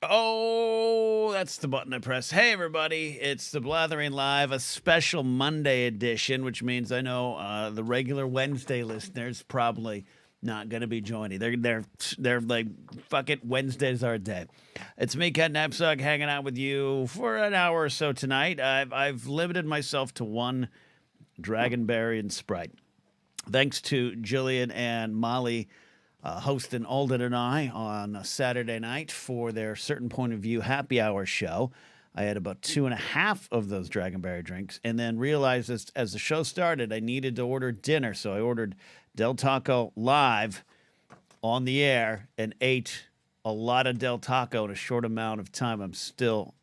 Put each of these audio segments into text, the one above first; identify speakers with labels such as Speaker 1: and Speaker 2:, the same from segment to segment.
Speaker 1: Oh, that's the button I press. Hey, everybody. It's the Blathering Live, a special Monday edition, which means I know the regular Wednesday listeners probably not going to be joining. They're like, fuck it, Wednesday's our day. It's me, Ken Napsuk, hanging out with you for an hour or so tonight. I've limited myself to one Dragonberry and Sprite. Thanks to Jillian and Molly hosting Alden and I on a Saturday night for their Certain Point of View happy hour show. I had about 2.5 of those Dragonberry drinks and then realized as the show started, I needed to order dinner. So I ordered Del Taco live on the air and ate a lot of Del Taco in a short amount of time. I'm still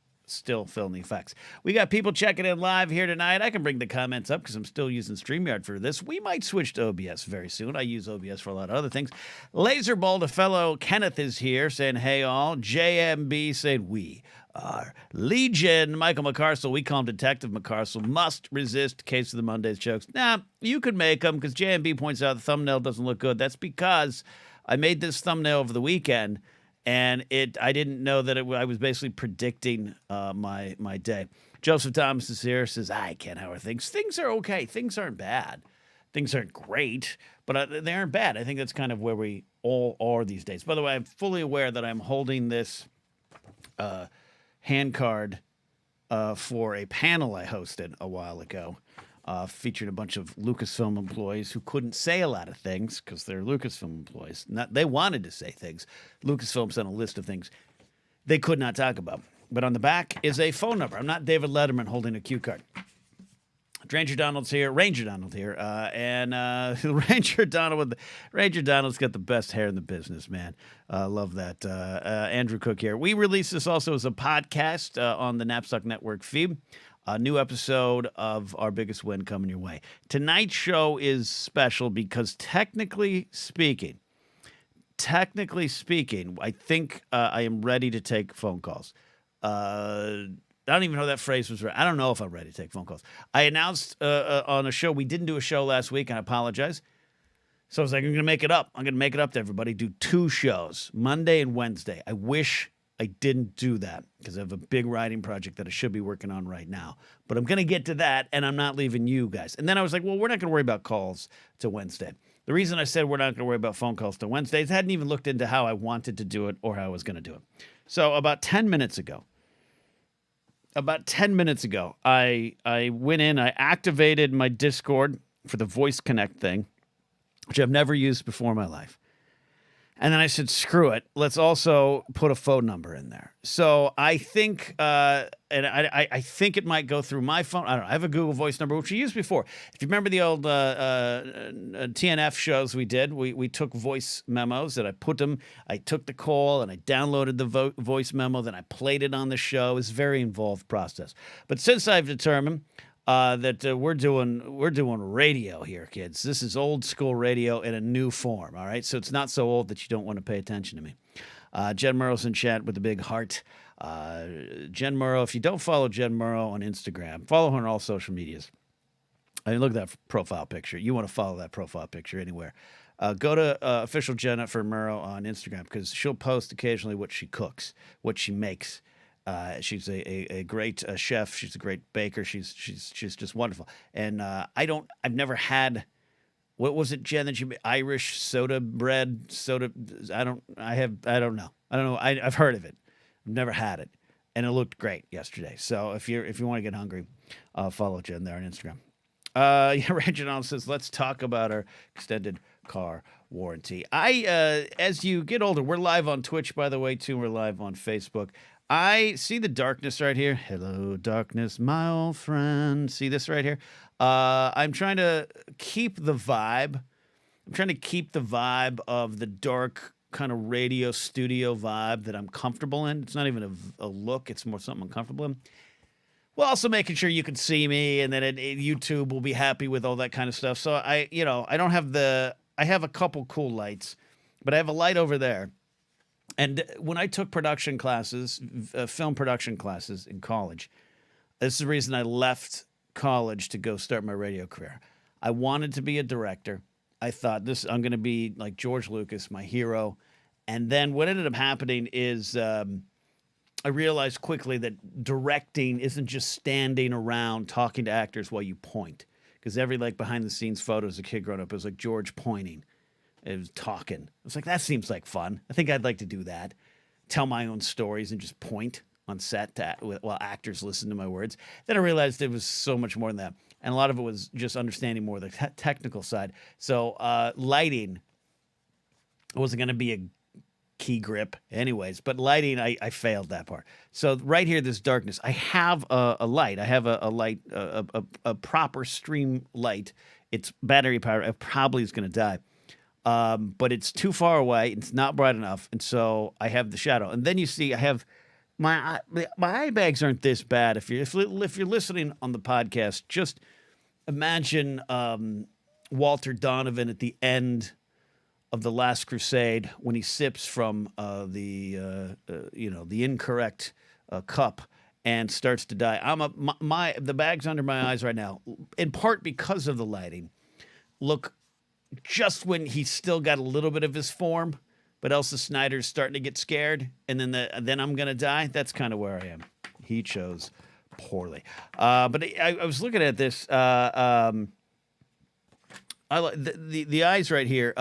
Speaker 1: feeling the effects. We got people checking in live here tonight. I can bring the comments up because I'm still using StreamYard for this. We might switch to OBS very soon. I use OBS for a lot of other things. Laserball, the fellow Kenneth is here saying, hey all. JMB said, we are Legion. Michael McCarcel, we call him Detective McCarcel, must resist Case of the Mondays jokes. Nah, you could make them because JMB points out the thumbnail doesn't look good. That's because I made this thumbnail over the weekend and I didn't know that I was basically predicting my day. Joseph Thomas is here, says, I can't how are things. Things are okay. Things aren't bad. Things aren't great, but they aren't bad. I think that's kind of where we all are these days. By the way, I'm fully aware that I'm holding this hand card for a panel I hosted a while ago. Featured a bunch of Lucasfilm employees who couldn't say a lot of things because they're Lucasfilm employees. They wanted to say things. Lucasfilm sent a list of things they could not talk about. But on the back is a phone number. I'm not David Letterman holding a cue card. Ranger Donald's here. Ranger Donald here. Ranger Donald's got the best hair in the business, man. Love that. Andrew Cook here. We release this also as a podcast on the Knapsack Network feed. A new episode of Our Biggest Win coming your way. Tonight's show is special because technically speaking, I think I am ready to take phone calls. I don't even know that phrase was right. I don't know if I'm ready to take phone calls. I announced on a show, we didn't do a show last week, and I apologize. So I was like, I'm going to make it up. I'm going to make it up to everybody. Do 2 shows, Monday and Wednesday. I wish I didn't do that because I have a big writing project that I should be working on right now. But I'm going to get to that, and I'm not leaving you guys. And then I was like, well, we're not going to worry about calls to Wednesday. The reason I said we're not going to worry about phone calls to Wednesday is I hadn't even looked into how I wanted to do it or how I was going to do it. So about 10 minutes ago, I went in, I activated my Discord for the Voice Connect thing, which I've never used before in my life. And then I said, screw it. Let's also put a phone number in there. So I think, I think it might go through my phone. I don't know. I have a Google Voice number, which we used before. If you remember the old TNF shows we did, we took voice memos and I took the call and I downloaded the voice memo, then I played it on the show. It's a very involved process. But since I've determined that we're doing radio here, kids. This is old school radio in a new form, all right? So it's not so old that you don't want to pay attention to me. Jen Murrow's in chat with the big heart. Jen Murrow, if you don't follow Jen Murrow on Instagram, follow her on all social medias. I mean, look at that profile picture. You want to follow that profile picture anywhere. Go to official Jennifer Murrow on Instagram because she'll post occasionally what she cooks, what she makes. She's a great chef. She's a great baker. She's just wonderful. And I've never had, what was it, Jen, that you made? Irish soda bread, I don't know. I've heard of it. I've never had it. And it looked great yesterday. So if you want to get hungry, follow Jen there on Instagram. Ranger Donald says, let's talk about our extended car warranty. As you get older, we're live on Twitch, by the way, too. We're live on Facebook. I see the darkness right here. Hello, darkness, my old friend. See this right here? I'm trying to keep the vibe. I'm trying to keep the vibe of the dark kind of radio studio vibe that I'm comfortable in. It's not even a look. It's more something I'm comfortable in. Well, also making sure you can see me, and then YouTube will be happy with all that kind of stuff. So I don't have I have a couple cool lights, but I have a light over there. And when I took production classes, film production classes in college, this is the reason I left college to go start my radio career. I wanted to be a director. I thought I'm going to be like George Lucas, my hero. And then what ended up happening is I realized quickly that directing isn't just standing around talking to actors while you point. Because every like behind the scenes photo as a kid growing up, it was like George pointing. It was talking. I was like, that seems like fun. I think I'd like to do that. Tell my own stories and just point on set while actors listen to my words. Then I realized it was so much more than that. And a lot of it was just understanding more of the technical side. So lighting wasn't going to be a key grip anyways, but lighting, I failed that part. So right here, this darkness, I have a light. I have a light, a proper stream light. It's battery powered. It probably is going to die. But it's too far away. It's not bright enough. And so I have the shadow. And then you see I have my eye bags aren't this bad. If you're listening on the podcast, just imagine Walter Donovan at the end of The Last Crusade when he sips from the incorrect cup and starts to die. The bags under my eyes right now, in part because of the lighting, look just when he's still got a little bit of his form, but Elsa Snyder's starting to get scared, and then I'm gonna die. That's kind of where I am. He chose poorly, but I was looking at this. I like the eyes right here.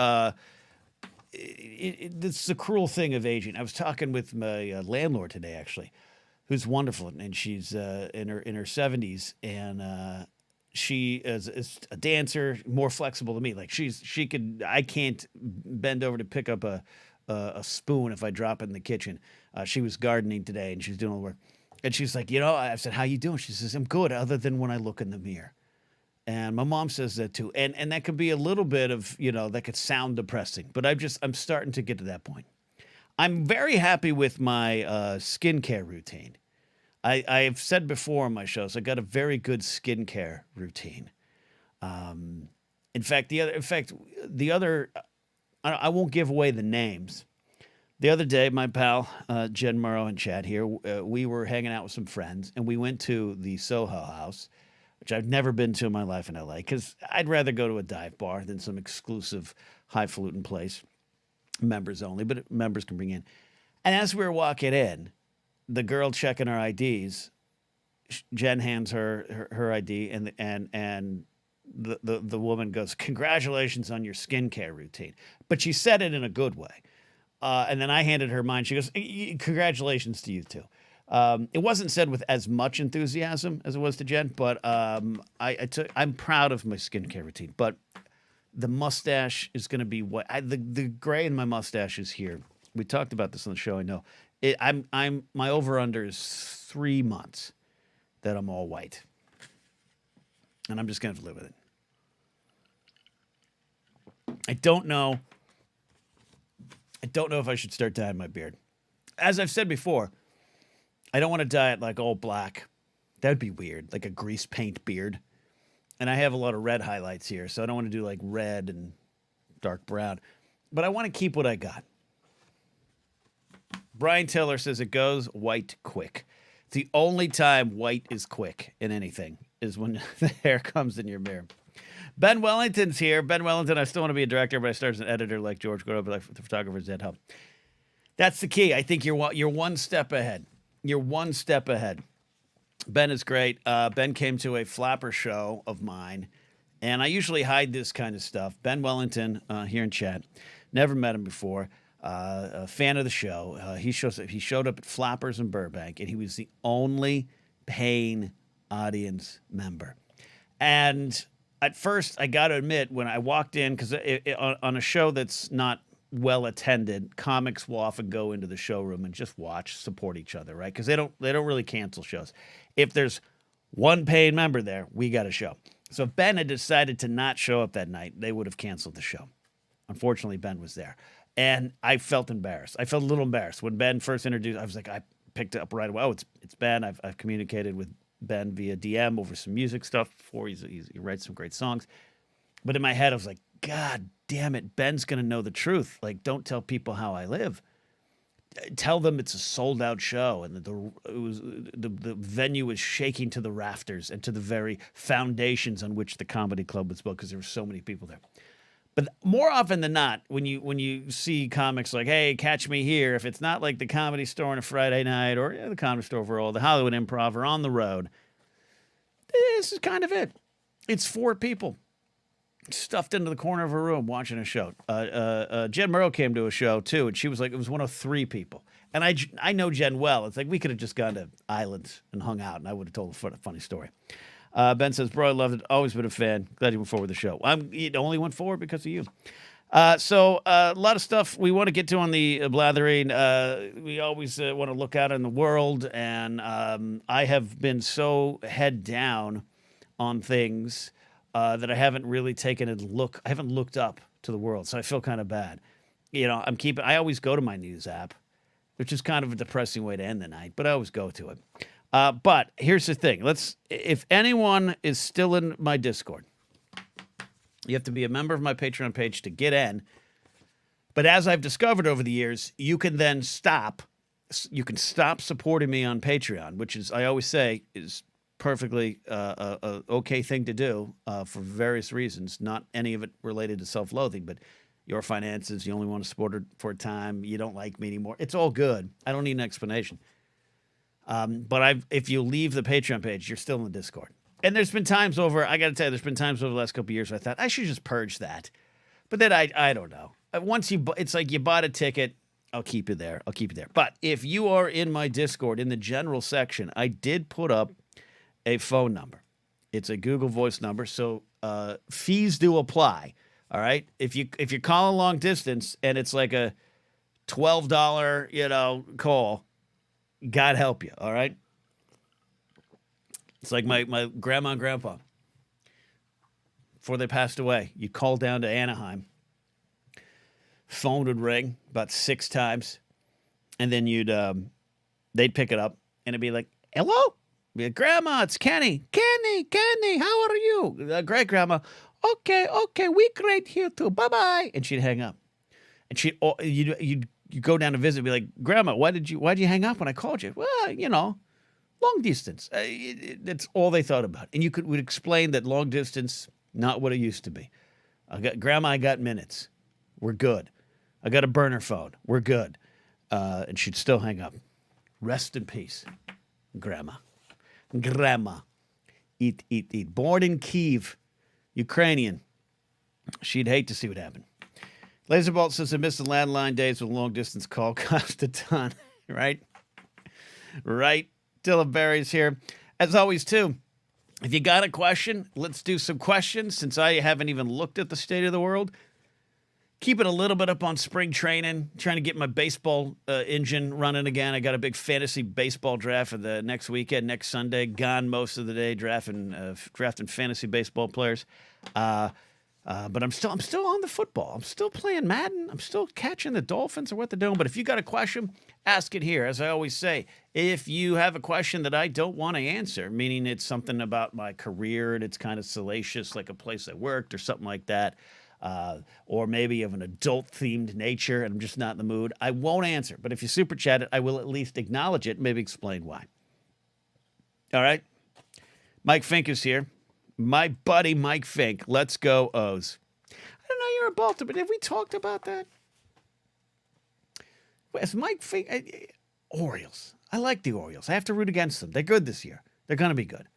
Speaker 1: This is a cruel thing of aging. I was talking with my landlord today, actually, who's wonderful, and she's in her 70s, and she is a dancer, more flexible than me. Like I can't bend over to pick up a spoon if I drop it in the kitchen. She was gardening today, and she's doing all the work, and she's like, I said, "How you doing?" She says, "I'm good, other than when I look in the mirror." And my mom says that too. And that could be a little bit of, that could sound depressing, but I'm starting to get to that point. I'm very happy with my skincare routine. I've said before on my shows, I got a very good skincare routine. In fact, I won't give away the names. The other day, my pal, Jen Morrow and Chad here, we were hanging out with some friends, and we went to the Soho House, which I've never been to in my life in LA, because I'd rather go to a dive bar than some exclusive highfalutin place, members only, but members can bring in. And as we were walking in, the girl checking our IDs, Jen hands her ID, and the woman goes, "Congratulations on your skincare routine," but she said it in a good way. And then I handed her mine. She goes, "Congratulations to you too." It wasn't said with as much enthusiasm as it was to Jen, but I'm proud of my skincare routine. But the mustache is going to be the gray in my mustache is here. We talked about this on the show. I know. My over under is 3 months that I'm all white, and I'm just going to have to live with it. I don't know if I should start dyeing my beard. As I've said before, I don't want to dye it like all black. That'd be weird, like a grease paint beard. And I have a lot of red highlights here, so I don't want to do like red and dark brown. But I want to keep what I got. Brian Tiller says it goes white quick. It's the only time white is quick in anything is when the hair comes in your mirror. Ben Wellington's here. Ben Wellington, I still want to be a director, but I started as an editor like George Grow, but like the photographer's at home. That's the key. I think you're one step ahead. You're one step ahead. Ben is great. Ben came to a flapper show of mine, and I usually hide this kind of stuff. Ben Wellington here in chat. Never met him before. A fan of the show. He showed up at Flappers in Burbank, and he was the only paying audience member. And at first, I got to admit, when I walked in, because on a show that's not well attended, comics will often go into the showroom and just watch, support each other, right? Because they don't really cancel shows. If there's one paying member there, we got a show. So if Ben had decided to not show up that night, they would have canceled the show. Unfortunately, Ben was there. And I felt embarrassed. I felt a little embarrassed. When Ben first introduced, I was like, I picked it up right away. Oh, it's Ben. I've communicated with Ben via DM over some music stuff before. He writes some great songs. But in my head, I was like, God damn it, Ben's going to know the truth. Like, don't tell people how I live. Tell them it's a sold-out show, and the venue was shaking to the rafters and to the very foundations on which the comedy club was built because there were so many people there. But more often than not, when you see comics like, "Hey, catch me here," if it's not like the Comedy Store on a Friday night or the Comedy Store overall, the Hollywood Improv, or on the road, this is kind of it. It's four people stuffed into the corner of a room watching a show. Jen Murrow came to a show too, and she was like, it was one of three people. And I know Jen well. It's like we could have just gone to islands and hung out, and I would have told a funny story. Ben says, "Bro, I loved it. Always been a fan. Glad you went forward with the show. It only went forward because of you." So a lot of stuff we want to get to on the Blathering. We always want to look out in the world, and I have been so head down on things that I haven't really taken a look. I haven't looked up to the world, so I feel kind of bad. I always go to my news app, which is kind of a depressing way to end the night, but I always go to it. But here's the thing. If anyone is still in my Discord, you have to be a member of my Patreon page to get in. But as I've discovered over the years, you can then stop. You can stop supporting me on Patreon, which is, I always say, is perfectly a okay thing to do for various reasons. Not any of it related to self-loathing, but your finances, you only want to support it for a time, you don't like me anymore. It's all good. I don't need an explanation. But if you leave the Patreon page, you're still in the Discord. And there's been times over, I got to tell you, there's been times over the last couple of years where I thought, I should just purge that. But then I don't know. It's like you bought a ticket, I'll keep it there. I'll keep it there. But if you are in my Discord, in the general section, I did put up a phone number. It's a Google Voice number, so fees do apply. All right? If you're calling long distance and it's like a $12, call, God help you, all right? It's like my grandma and grandpa. Before they passed away, you'd call down to Anaheim. Phone would ring about 6 times, and then they'd pick it up, and it'd be like, "Hello? Be like, Grandma, it's Kenny. Kenny, how are you? Great, Grandma. Okay, we great here too. Bye-bye." And she'd hang up. And you'd go down to visit and be like, "Grandma, why'd you hang up when I called you?" "Well, long distance." That's all they thought about. And would explain that long distance, not what it used to be. Grandma, I got minutes. We're good. I got a burner phone. We're good. And she'd still hang up. Rest in peace, Grandma. Eat. Born in Kyiv, Ukrainian. She'd hate to see what happened. Laserbolt says, "I miss the landline days with long distance call. Cost a ton." Right? Dylan Barry's here. As always, too, if you got a question, let's do some questions since I haven't even looked at the state of the world. Keeping a little bit up on spring training, trying to get my baseball engine running again. I got a big fantasy baseball draft for the next weekend, next Sunday. Gone most of the day drafting fantasy baseball players. But I'm still on the football. I'm still playing Madden. I'm still catching the Dolphins or what they're doing. But if you got a question, ask it here. As I always say, if you have a question that I don't want to answer, meaning it's something about my career and it's kind of salacious, like a place I worked or something like that, or maybe of an adult-themed nature and I'm just not in the mood, I won't answer. But if you super chat it, I will at least acknowledge it and maybe explain why. All right? Mike Fink is here. My buddy Mike Fink. Let's go, O's. I don't know you're a Baltimore. Have we talked about that? Is Mike Fink... Orioles. I like the Orioles. I have to root against them. They're good this year. They're going to be good.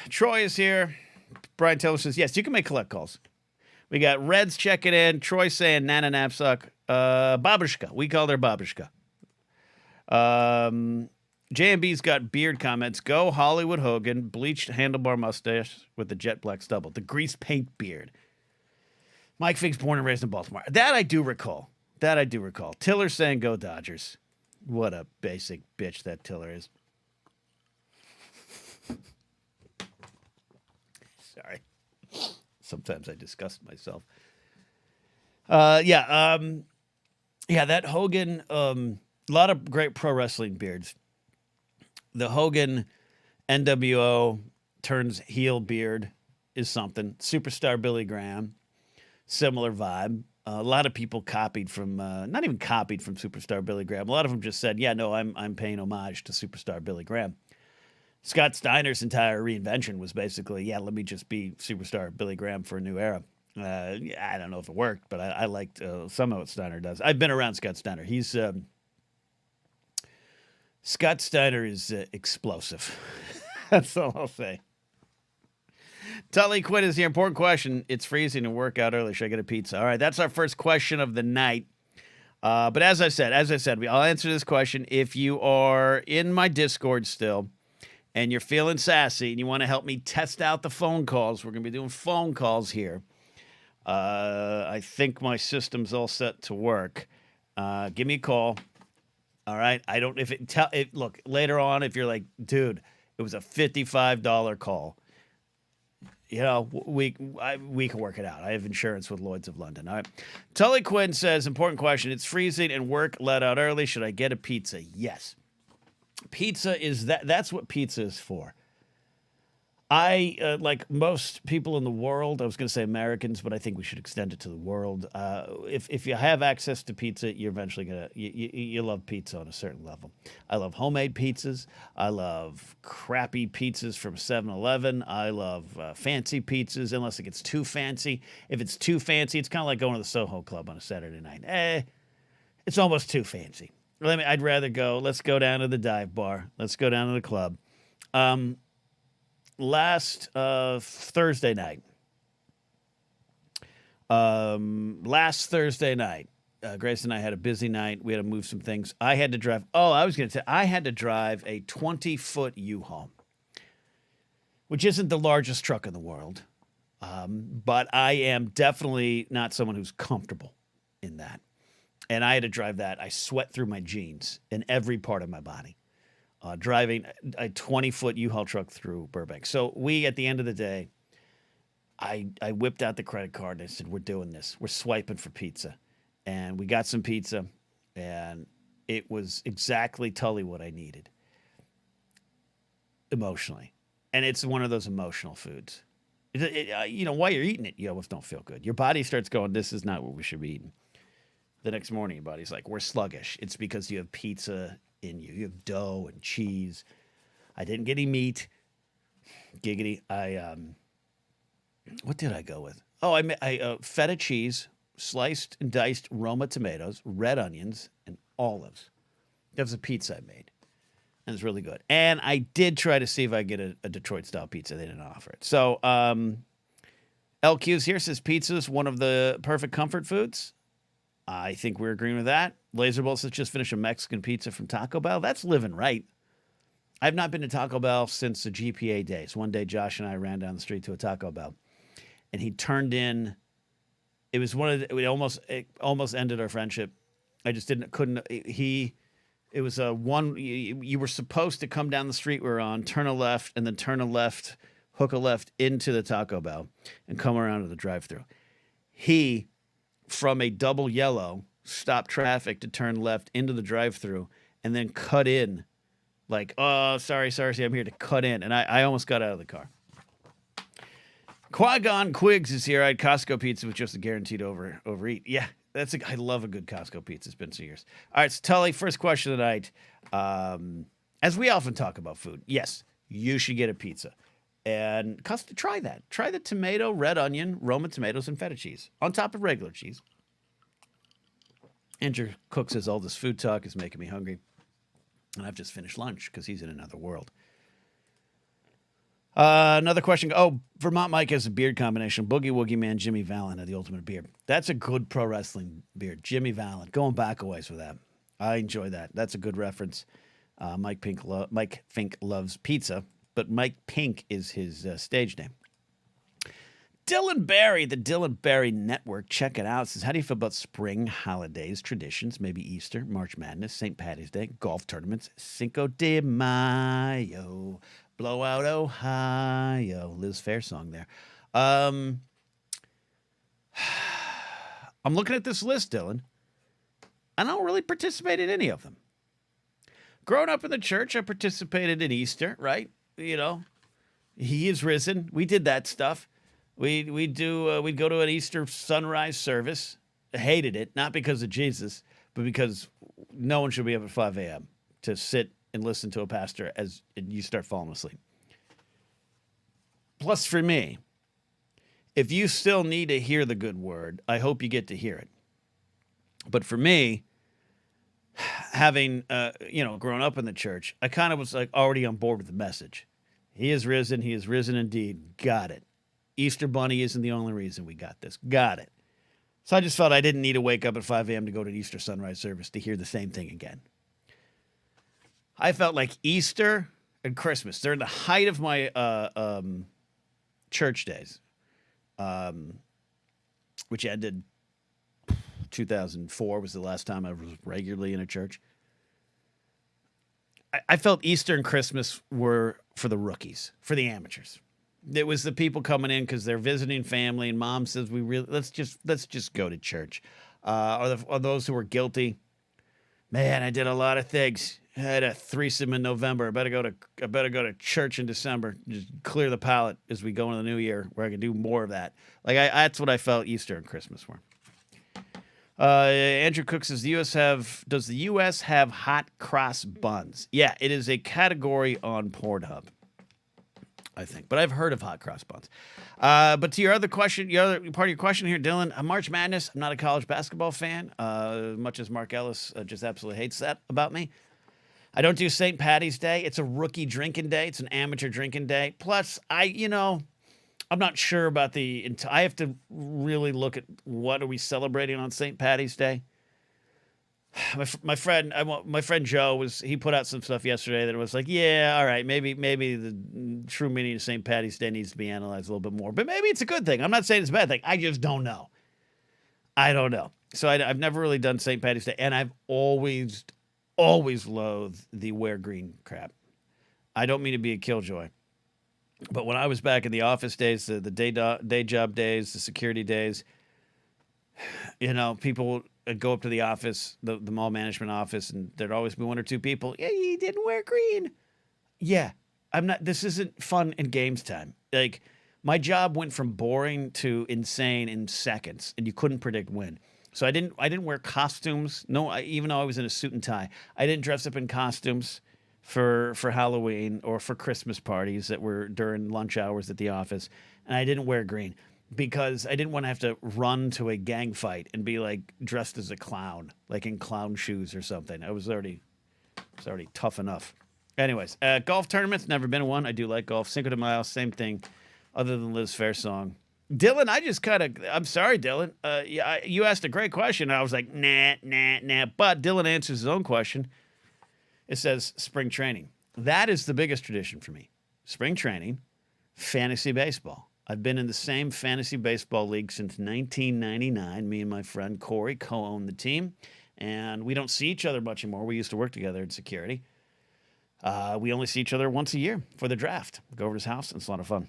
Speaker 1: Troy is here. Brian Taylor says, yes, you can make collect calls. We got Reds checking in. Troy saying, Nana Knapsack. Babushka. We call her Babushka. JMB's got beard comments. Go Hollywood Hogan. Bleached handlebar mustache with the jet black stubble. The grease paint beard. Mike Fink's born and raised in Baltimore. That I do recall. Tiller saying, go Dodgers. What a basic bitch that Tiller is. Sorry. Sometimes I disgust myself. That Hogan, a lot of great pro wrestling beards. The Hogan NWO turns heel beard is something. Superstar Billy Graham, similar vibe. A lot of people copied from, not even copied from Superstar Billy Graham. A lot of them just said, yeah, no, I'm paying homage to Superstar Billy Graham. Scott Steiner's entire reinvention was basically, yeah, let me just be Superstar Billy Graham for a new era. Yeah, I don't know if it worked, but I liked some of what Steiner does. I've been around Scott Steiner. Scott Steiner is explosive. That's all I'll say. Tully Quinn is the important question. It's freezing and work out early. Should I get a pizza? All right, that's our first question of the night. But as I said, I'll answer this question. If you are in my Discord still and you're feeling sassy and you want to help me test out the phone calls, we're going to be doing phone calls here. I think my system's all set to work. Give me a call. All right. I don't, if it, look, later on, if you're like, dude, it was a $55 call. You know, we can work it out. I have insurance with Lloyd's of London. All right. Tully Quinn says, important question. It's freezing and work let out early. Should I get a pizza? Yes. Pizza is that's what pizza is for. Like most people in the world, I was going to say Americans, but I think we should extend it to the world. If you have access to pizza, you're eventually going to, you love pizza on a certain level. I love homemade pizzas. I love crappy pizzas from 7-Eleven. I love fancy pizzas, unless it gets too fancy. If it's too fancy, it's kind of like going to the Soho Club on a Saturday night. It's almost too fancy. I'd rather let's go down to the dive bar. Let's go down to the club. Last Thursday night, Grace and I had a busy night. We had to move some things. I had to drive. I had to drive a 20-foot U-Haul, which isn't the largest truck in the world. But I am definitely not someone who's comfortable in that. And I had to drive that. I sweat through my jeans in every part of my body. Driving a 20-foot U-Haul truck through Burbank. So at the end of the day, I whipped out the credit card and I said, we're doing this. We're swiping for pizza. And we got some pizza, and it was exactly Tully what I needed emotionally. And it's one of those emotional foods. While you're eating it, you almost don't feel good. Your body starts going, this is not what we should be eating. The next morning, your body's like, we're sluggish. It's because you have pizza in you. You have dough and cheese. I didn't get any meat. Giggity. What did I go with? I feta cheese, sliced and diced Roma tomatoes, red onions, and olives. That was a pizza I made. And it's really good. And I did try to see if I could get a Detroit-style pizza. They didn't offer it. So, LQ's here says pizza is one of the perfect comfort foods. I think we're agreeing with that. Laserbolt says just finished a Mexican pizza from Taco Bell. That's living right. I've not been to Taco Bell since the GPA days. One day, Josh and I ran down the street to a Taco Bell, and he turned in. It was it almost ended our friendship. I just couldn't. It was one. You were supposed to come down the street we were on, turn a left, and then turn a left, hook a left into the Taco Bell, and come around to the drive-thru. He, from a double yellow, stopped traffic to turn left into the drive-thru and then cut in like, oh, sorry, I'm here to cut in. And I almost got out of the car. Qui-Gon Quigs is here. I had Costco pizza with just a guaranteed overeat. Yeah, I love a good Costco pizza. It's been 2 years. All right, so Tully, first question of the night. As we often talk about food, yes, you should get a pizza. And try that. Try the tomato, red onion, Roma tomatoes, and feta cheese on top of regular cheese. Andrew Cook says all this food talk is making me hungry. And I've just finished lunch because he's in another world. Another question. Oh, Vermont Mike has a beard combination. Boogie Woogie Man, Jimmy Vallon had the ultimate beard. That's a good pro wrestling beard. Jimmy Vallon. Going back a ways with that. I enjoy that. That's a good reference. Mike Fink loves pizza. But Mike Pink is his stage name. Dylan Barry, the Dylan Barry Network, check it out. Says, how do you feel about spring holidays, traditions, maybe Easter, March Madness, St. Patty's Day, golf tournaments, Cinco de Mayo, Blowout, Ohio. Liz Fair song there. I'm looking at this list, Dylan. I don't really participate in any of them. Growing up in the church, I participated in Easter, right? You know, he is risen. We did that stuff. We'd go to an Easter sunrise service. I hated it, not because of Jesus, but because no one should be up at 5 a.m. to sit and listen to a pastor as you start falling asleep. Plus, for me, If you still need to hear the good word, I hope you get to hear it. But for me, having grown up in the church, I kind of was like already on board with the message. He is risen. He is risen indeed. Got it. Easter Bunny isn't the only reason we got this. Got it. So I just felt I didn't need to wake up at 5 a.m. to go to an Easter sunrise service to hear the same thing again. I felt like Easter and Christmas, they're in the height of my church days, which ended 2004 was the last time I was regularly in a church. I felt Easter and Christmas were for the rookies, for the amateurs. It was the people coming in because they're visiting family, and mom says, let's just go to church. Or those who were guilty. Man, I did a lot of things. I had a threesome in November. I better go to church in December. Just clear the palate as we go into the new year, where I can do more of that. That's what I felt Easter and Christmas were. Andrew Cook says, does the U.S. have hot cross buns? Yeah, it is a category on Pornhub, I think. But I've heard of hot cross buns. But to your other question, your other part of your question here, Dylan, March Madness, I'm not a college basketball fan, much as Mark Ellis just absolutely hates that about me. I don't do St. Patty's Day. It's a rookie drinking day. It's an amateur drinking day. Plus, I'm not sure about I have to really look at what are we celebrating on St. Patty's Day. My friend Joe he put out some stuff yesterday that was like, yeah, all right, maybe the true meaning of St. Patty's Day needs to be analyzed a little bit more, but maybe it's a good thing. I'm not saying it's a bad thing. I just don't know. I don't know. So I've never really done St. Patty's Day, and I've always loathed the wear green crap. I don't mean to be a killjoy. But when I was back in the office days, the day job days, the security days, people would go up to the office, the mall management office, and there'd always be one or two people. Yeah, you didn't wear green. Yeah, this isn't fun and games time. Like, my job went from boring to insane in seconds, and you couldn't predict when. So I didn't wear costumes. No, even though I was in a suit and tie, I didn't dress up in costumes for Halloween or for Christmas parties that were during lunch hours at the office. And I didn't wear green because I didn't want to have to run to a gang fight and be like dressed as a clown, like in clown shoes or something. I was already tough enough. Anyways, golf tournaments, never been in one. I do like golf. Cinco de Mayo, same thing, other than Liz Fair song. Dylan, I'm sorry, Dylan. You asked a great question. I was like, nah. But Dylan answers his own question. It says spring training. That is the biggest tradition for me. Spring training, fantasy baseball. I've been in the same fantasy baseball league since 1999. Me and my friend Corey co-own the team, and we don't see each other much anymore. We used to work together in security. We only see each other once a year for the draft. Go over to his house, and it's a lot of fun.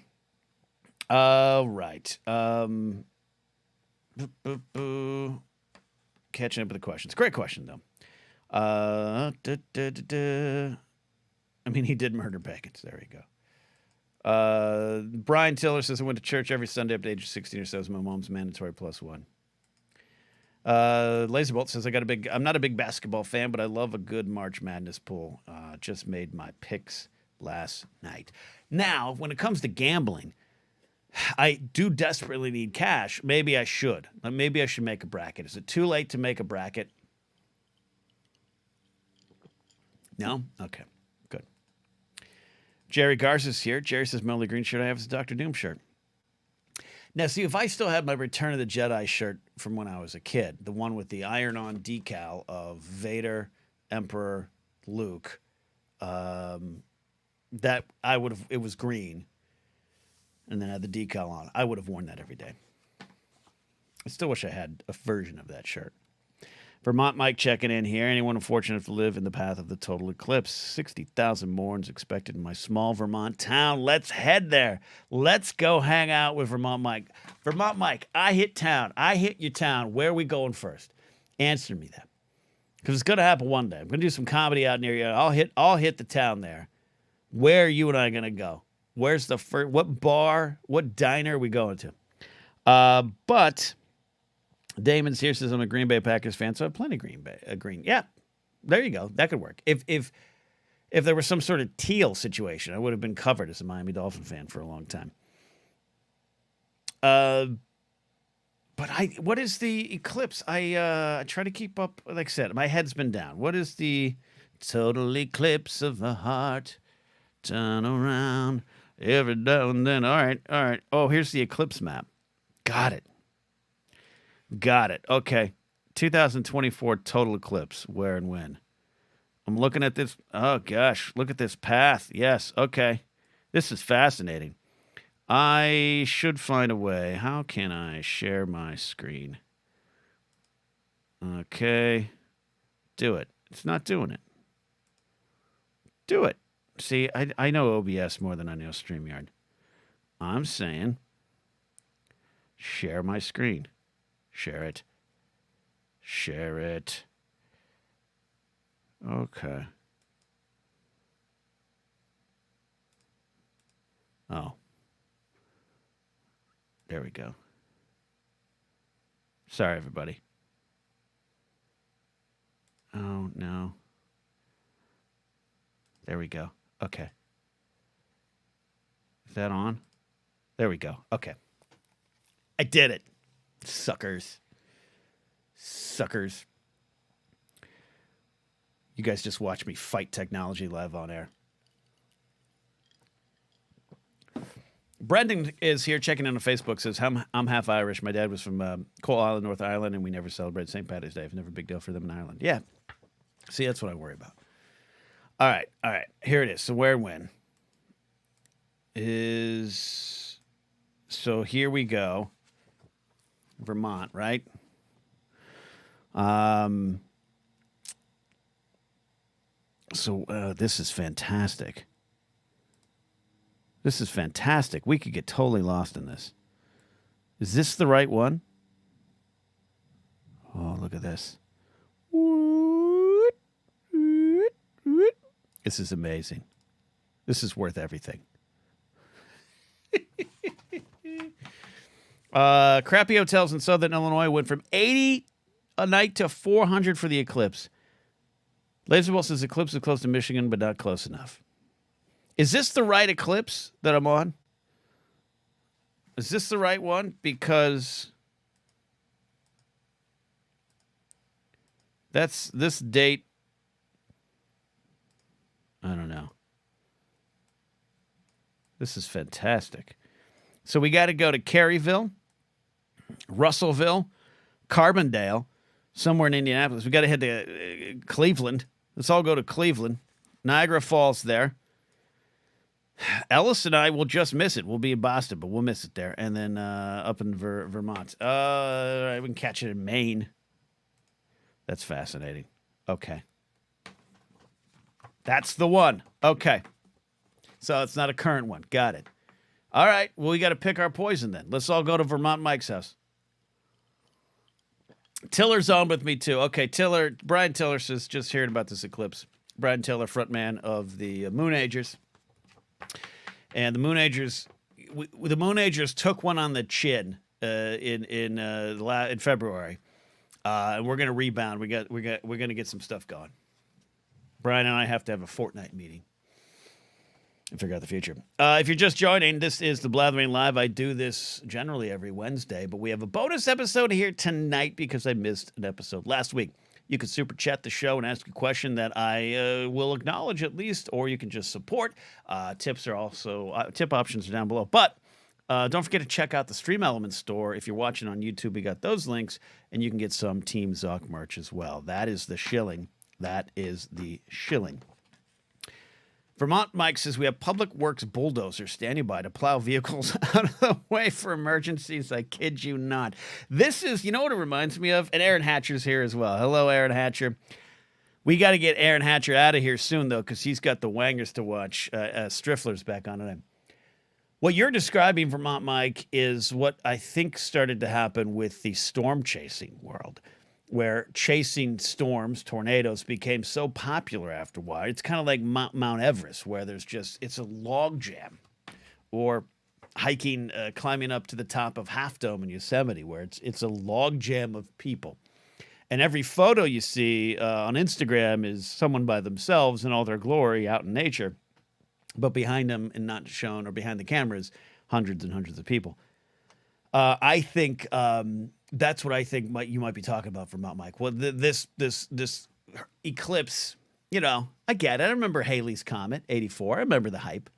Speaker 1: Right. Catching up with the questions. Great question, though. I mean, he did murder pagans. There you go. Brian Tiller says, I went to church every Sunday up to age 16 or so. My mom's mandatory +1. Laserbolt says, I'm not a big basketball fan, but I love a good March Madness pool. Just made my picks last night. Now, when it comes to gambling, I do desperately need cash. Maybe I should. Maybe I should make a bracket. Is it too late to make a bracket? No? Okay, good. Jerry Garza's here. Jerry says, my only green shirt I have is a Dr. Doom shirt. Now, see, if I still had my Return of the Jedi shirt from when I was a kid, the one with the iron-on decal of Vader, Emperor, Luke, that it was green, and then had the decal on. I would have worn that every day. I still wish I had a version of that shirt. Vermont Mike checking in here. Anyone unfortunate to live in the path of the total eclipse? 60,000 mourns expected in my small Vermont town. Let's head there. Let's go hang out with Vermont Mike. Vermont Mike, I hit town. I hit your town. Where are we going first? Answer me that. Because it's going to happen one day. I'm going to do some comedy out near you. I'll hit the town there. Where are you and I going to go? Where's the first? What bar? What diner are we going to? But Damon's here says I'm a Green Bay Packers fan, so I have plenty of green. Yeah, there you go. That could work. If there was some sort of teal situation, I would have been covered as a Miami Dolphin fan for a long time. But what is the eclipse? I try to keep up. Like I said, my head's been down. What is the total eclipse of the heart? Turn around every now and then. All right, all right. Oh, here's the eclipse map. Got it. Got it. Okay. 2024 total eclipse. Where and when? I'm looking at this. Oh, gosh. Look at this path. Yes. Okay. This is fascinating. I should find a way. How can I share my screen? Okay. Do it. It's not doing it. Do it. See, I know OBS more than I know StreamYard. I'm saying share my screen. Share it. Share it. Okay. Oh. There we go. Sorry, everybody. Oh, no. There we go. Okay. Is that on? There we go. Okay. I did it. Suckers. Suckers. You guys just watch me fight technology live on air. Brendan is here checking in on Facebook. Says, I'm half Irish. My dad was from Coal Island, North Ireland, and we never celebrate St. Patrick's Day. It's never a big deal for them in Ireland. Yeah. See, that's what I worry about. All right. All right. Here it is. So where and when is... So here we go. Vermont, right? So this is fantastic. This is fantastic. We could get totally lost in this. Is this the right one? Oh, look at this. This is amazing. This is worth everything. Crappy hotels in Southern Illinois went from 80 a night to 400 for the eclipse. Laserbolt says eclipse is close to Michigan, but not close enough. Is this the right eclipse that I'm on? Is this the right one? Because that's this date. I don't know. This is fantastic. So we got to go to Caryville, Russellville, Carbondale, somewhere in Indianapolis. We got to head to Cleveland. Let's all go to Cleveland. Niagara Falls there. Ellis and I will just miss it. We'll be in Boston, but we'll miss it there. And then up in Vermont. We can catch it in Maine. That's fascinating. Okay. That's the one. Okay. So it's not a current one. Got it. All right. Well, we got to pick our poison then. Let's all go to Vermont Mike's house. Tiller's on with me too. Okay, Tiller. Brian Tiller says, just hearing about this eclipse. Brian Tiller, frontman of the Moon Agers. And the Moon Agers took one on the chin in February, and we're gonna rebound. We're gonna get some stuff going. Brian and I have to have a fortnight meeting and figure out the future. If you're just joining, this is the Blathering Live. I do this generally every Wednesday, but we have a bonus episode here tonight because I missed an episode last week. You can super chat the show and ask a question that I will acknowledge at least, or you can just support. Tips are also tip options are down below. But don't forget to check out the Stream Elements store. If you're watching on YouTube, we got those links, and you can get some Team Zuck merch as well. That is the shilling. That is the shilling. Vermont Mike says we have public works bulldozers standing by to plow vehicles out of the way for emergencies. I kid you not. This is, you know what it reminds me of? And Aaron Hatcher's here as well. Hello, Aaron Hatcher. We got to get Aaron Hatcher out of here soon, though, because he's got the wangers to watch. Striffler's back on it. What you're describing, Vermont Mike, is what I think started to happen with the storm chasing world, where chasing storms, tornadoes, became so popular after a while. It's kind of like Mount Everest, where it's a log jam. Or hiking, climbing up to the top of Half Dome in Yosemite, where it's a log jam of people. And every photo you see on Instagram is someone by themselves in all their glory out in nature. But behind them and not shown, or behind the cameras, hundreds and hundreds of people. I think that's what I think you might be talking about, Vermont Mike. Well, this eclipse, I get it. I remember Halley's Comet, 84. I remember the hype.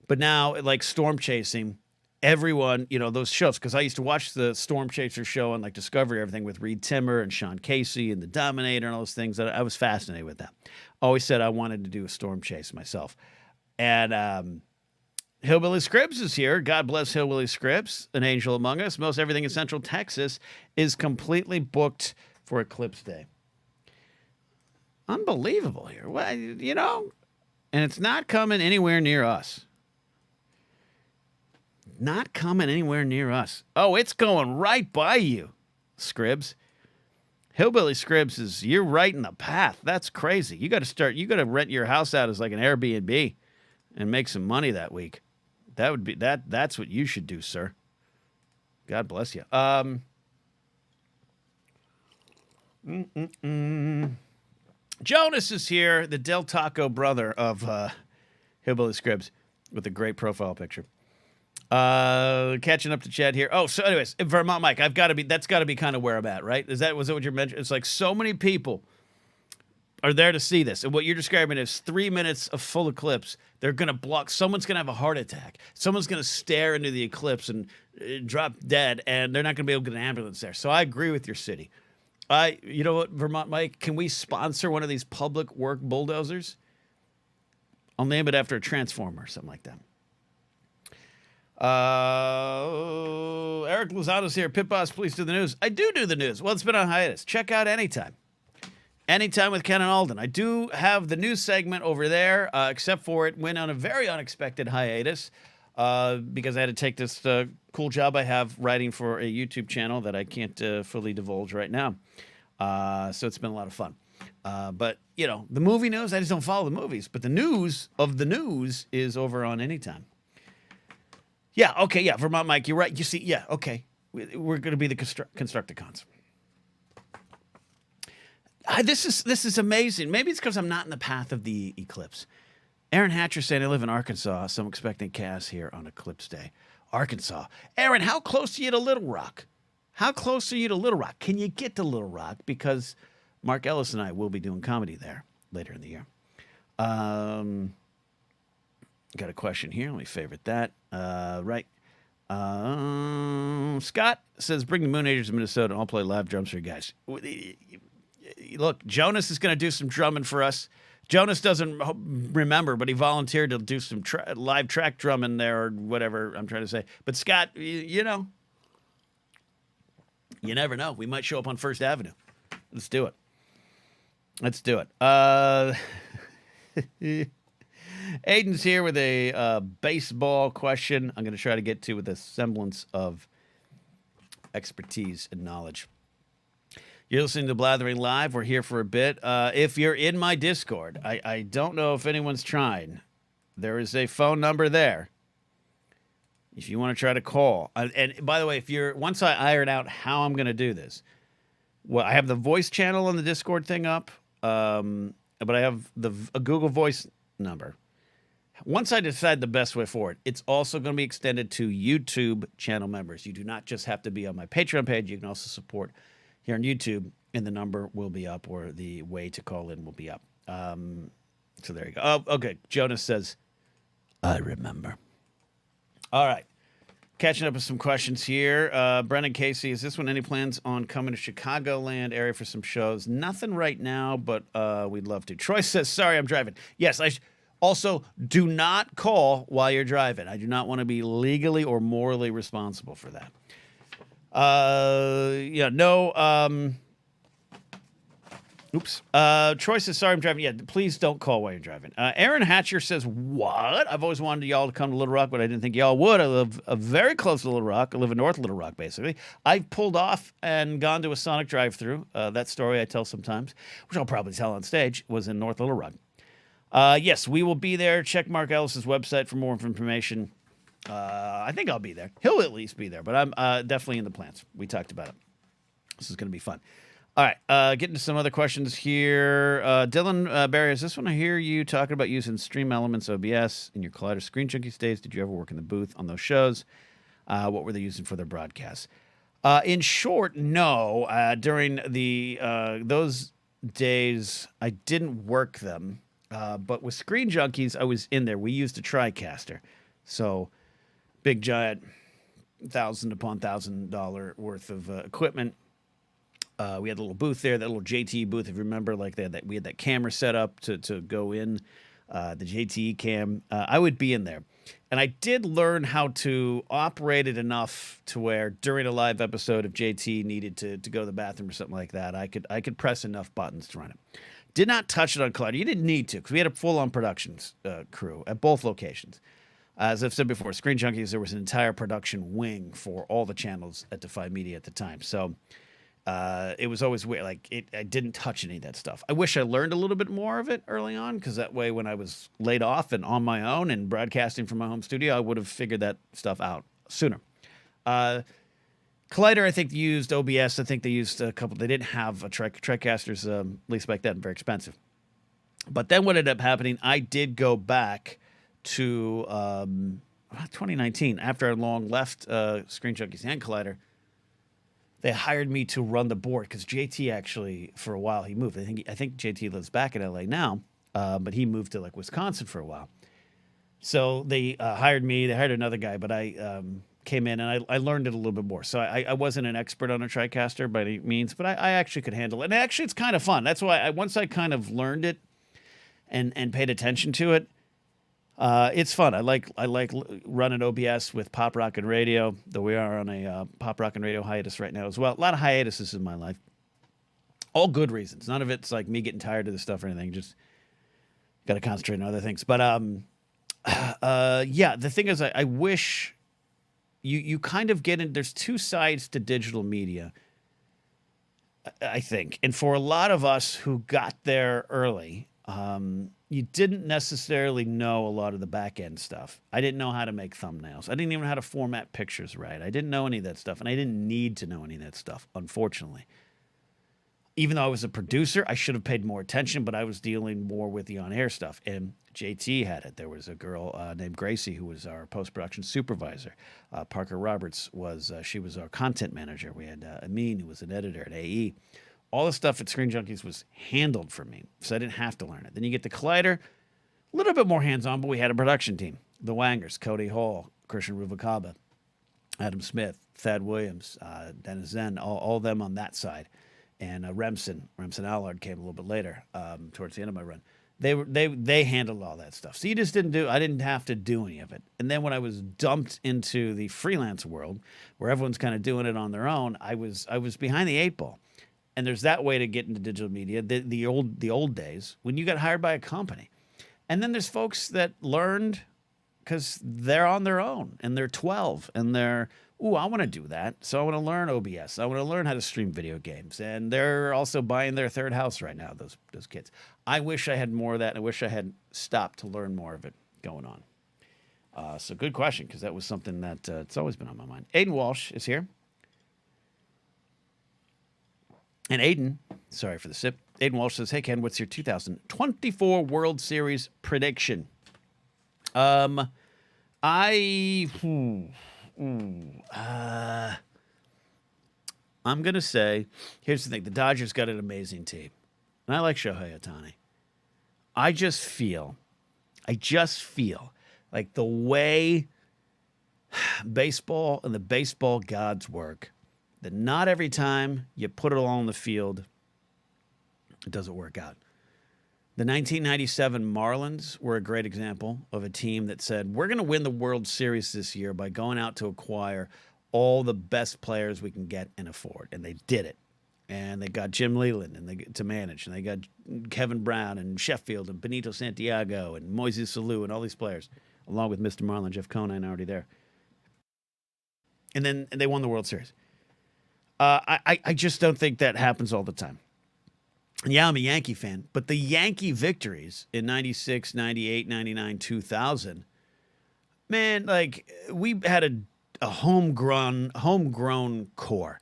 Speaker 1: But now, like storm chasing, everyone, those shows, because I used to watch the Storm Chaser show on like Discovery, everything with Reed Timmer and Sean Casey and the Dominator and all those things. I was fascinated with that. Always said I wanted to do a storm chase myself. And Hillbilly Scripps is here. God bless Hillbilly Scripps, an angel among us. Most everything in Central Texas is completely booked for Eclipse Day. Unbelievable here. Well, and it's not coming anywhere near us. Not coming anywhere near us. Oh, it's going right by you, Scribs. Hillbilly Scribs you're right in the path. That's crazy. You got to rent your house out as like an Airbnb and make some money that week. That's what you should do, sir. God bless you. Jonas is here, the Del Taco brother of Hillbilly Scribs with a great profile picture. Catching up to Chad here. Oh, so anyways, Vermont Mike, that's got to be kind of where I'm at, right? Was that what you're mentioning? It's like so many people are there to see this. And what you're describing is 3 minutes of full eclipse. They're going to block. Someone's going to have a heart attack. Someone's going to stare into the eclipse and drop dead, and they're not going to be able to get an ambulance there. So I agree with your city. You know what, Vermont Mike, can we sponsor one of these public work bulldozers? I'll name it after a transformer or something like that. Eric Lozano's here. Pit Boss, please do the news. I do the news. Well, it's been on hiatus. Check out Anytime. Anytime with Ken and Alden. I do have the news segment over there, except for it went on a very unexpected hiatus because I had to take this cool job I have writing for a YouTube channel that I can't fully divulge right now. So it's been a lot of fun. But, the movie news, I just don't follow the movies. But the news of the news is over on Anytime. Yeah, okay, yeah, Vermont Mike, you're right. You see, yeah, okay. We're going to be the Constructicons. This is amazing. Maybe it's because I'm not in the path of the eclipse. Aaron Hatcher saying I live in Arkansas, so I'm expecting chaos here on Eclipse Day. Arkansas. Aaron, how close are you to Little Rock? How close are you to Little Rock? Can you get to Little Rock? Because Mark Ellis and I will be doing comedy there later in the year. Got a question here. Let me favorite that. Right. Scott says, bring the Moon Agers to Minnesota and I'll play live drums for you guys. Look, Jonas is going to do some drumming for us. Jonas doesn't remember, but he volunteered to do some live track drumming there or whatever I'm trying to say. But Scott, you never know. We might show up on First Avenue. Let's do it. Aiden's here with a baseball question I'm going to try to get to with a semblance of expertise and knowledge. You're listening to Blathering Live. We're here for a bit. If you're in my Discord, I don't know if anyone's trying. There is a phone number there. If you want to try to call. And by the way, once I iron out how I'm going to do this, well, I have the voice channel on the Discord thing up, but I have a Google Voice number. Once I decide the best way forward, it's also going to be extended to YouTube channel members. You do not just have to be on my Patreon page. You can also support here on YouTube, and the number will be up, or the way to call in will be up. So there you go. Oh, okay. Jonas says, I remember. All right. Catching up with some questions here. Brennan Casey, is this one any plans on coming to Chicagoland area for some shows? Nothing right now, but we'd love to. Troy says, sorry, I'm driving. Yes, also, do not call while you're driving. I do not want to be legally or morally responsible for that. Oops. Troy says, sorry, I'm driving. Yeah, please don't call while you're driving. Aaron Hatcher says, what? I've always wanted y'all to come to Little Rock, but I didn't think y'all would. I live very close to Little Rock. I live in North Little Rock, basically. I've pulled off and gone to a Sonic drive-thru. That story I tell sometimes, which I'll probably tell on stage, was in North Little Rock. Yes, we will be there. Check Mark Ellis's website for more information. I think I'll be there. He'll at least be there, but I'm definitely in the plans. We talked about it. This is going to be fun. All right, getting to some other questions here. Dylan Barry, is this one I hear you talking about using Stream Elements OBS in your Collider Screen Junkie days? Did you ever work in the booth on those shows? What were they using for their broadcasts? In short, no. During those days, I didn't work them. But with Screen Junkies, I was in there. We used a TriCaster. So big, giant, $1,000 worth of equipment. We had a little booth there, that little JTE booth. If you remember, like we had that camera set up to go in, the JTE cam. I would be in there, and I did learn how to operate it enough to where during a live episode, if JT needed to go to the bathroom or something like that, I could press enough buttons to run it. Did not touch it on Collider. You didn't need to, because we had a full-on productions crew at both locations. As I've said before, Screen Junkies, there was an entire production wing for all the channels at Defy Media at the time. So it was always weird. I didn't touch any of that stuff. I wish I learned a little bit more of it early on, because that way when I was laid off and on my own and broadcasting from my home studio, I would have figured that stuff out sooner. Collider, I think, used OBS. I think they used a couple. They didn't have a TriCasters, at least back then, very expensive. But then what ended up happening, I did go back to 2019, after I long left Screen Junkies and Collider. They hired me to run the board, because JT actually, for a while, he moved. I think JT lives back in LA now, but he moved to like Wisconsin for a while. So they hired me. They hired another guy, but I came in and I learned it a little bit more. So I wasn't an expert on a TriCaster by any means, but I actually could handle it. And actually, it's kind of fun. That's why once I kind of learned it and paid attention to it, it's fun. I like running OBS with Pop Rockin' Radio, though we are on a Pop Rockin' Radio hiatus right now as well. A lot of hiatuses in my life. All good reasons. None of it's like me getting tired of this stuff or anything. Just got to concentrate on other things. But yeah, the thing is, I wish you kind of get in. There's two sides to digital media, I think. And for a lot of us who got there early, you didn't necessarily know a lot of the back end stuff. I didn't know how to make thumbnails. I didn't even know how to format pictures right. I didn't know any of that stuff, and I didn't need to know any of that stuff, unfortunately. Even though I was a producer, I should have paid more attention, but I was dealing more with the on-air stuff, and JT had it. There was a girl named Gracie who was our post-production supervisor. Parker Roberts she was our content manager. We had Amin, who was an editor at AE. All the stuff at Screen Junkies was handled for me, so I didn't have to learn it. Then you get the Collider, a little bit more hands-on, but we had a production team. The Wangers, Cody Hall, Christian Ruvalcaba, Adam Smith, Thad Williams, Dennis Zen, all of them on that side. And Remsen Allard came a little bit later, towards the end of my run. They handled all that stuff. So I didn't have to do any of it. And then when I was dumped into the freelance world, where everyone's kind of doing it on their own, I was behind the eight ball. And there's that way to get into digital media, the old days, when you got hired by a company. And then there's folks that learned because they're on their own and they're 12 and they're, I want to do that. So I want to learn OBS. I want to learn how to stream video games. And they're also buying their third house right now, those kids. I wish I had more of that. And I wish I had stopped to learn more of it going on. So good question, because that was something that it's always been on my mind. Aiden Walsh is here. And Aiden, sorry for the sip. Aiden Walsh says, "Hey Ken, what's your 2024 World Series prediction?" I'm gonna say, here's the thing: the Dodgers got an amazing team, and I like Shohei Ohtani. I just feel like the way baseball and the baseball gods work, that not every time you put it all on the field, it doesn't work out. The 1997 Marlins were a great example of a team that said, we're going to win the World Series this year by going out to acquire all the best players we can get and afford. And they did it. And they got Jim Leyland to manage. And they got Kevin Brown and Sheffield and Benito Santiago and Moises Alou and all these players, along with Mr. Marlin, Jeff Conine already there. And then they won the World Series. I just don't think that happens all the time. Yeah, I'm a Yankee fan, but the Yankee victories in 96, 98, 99, 2000, man, like, we had a homegrown core.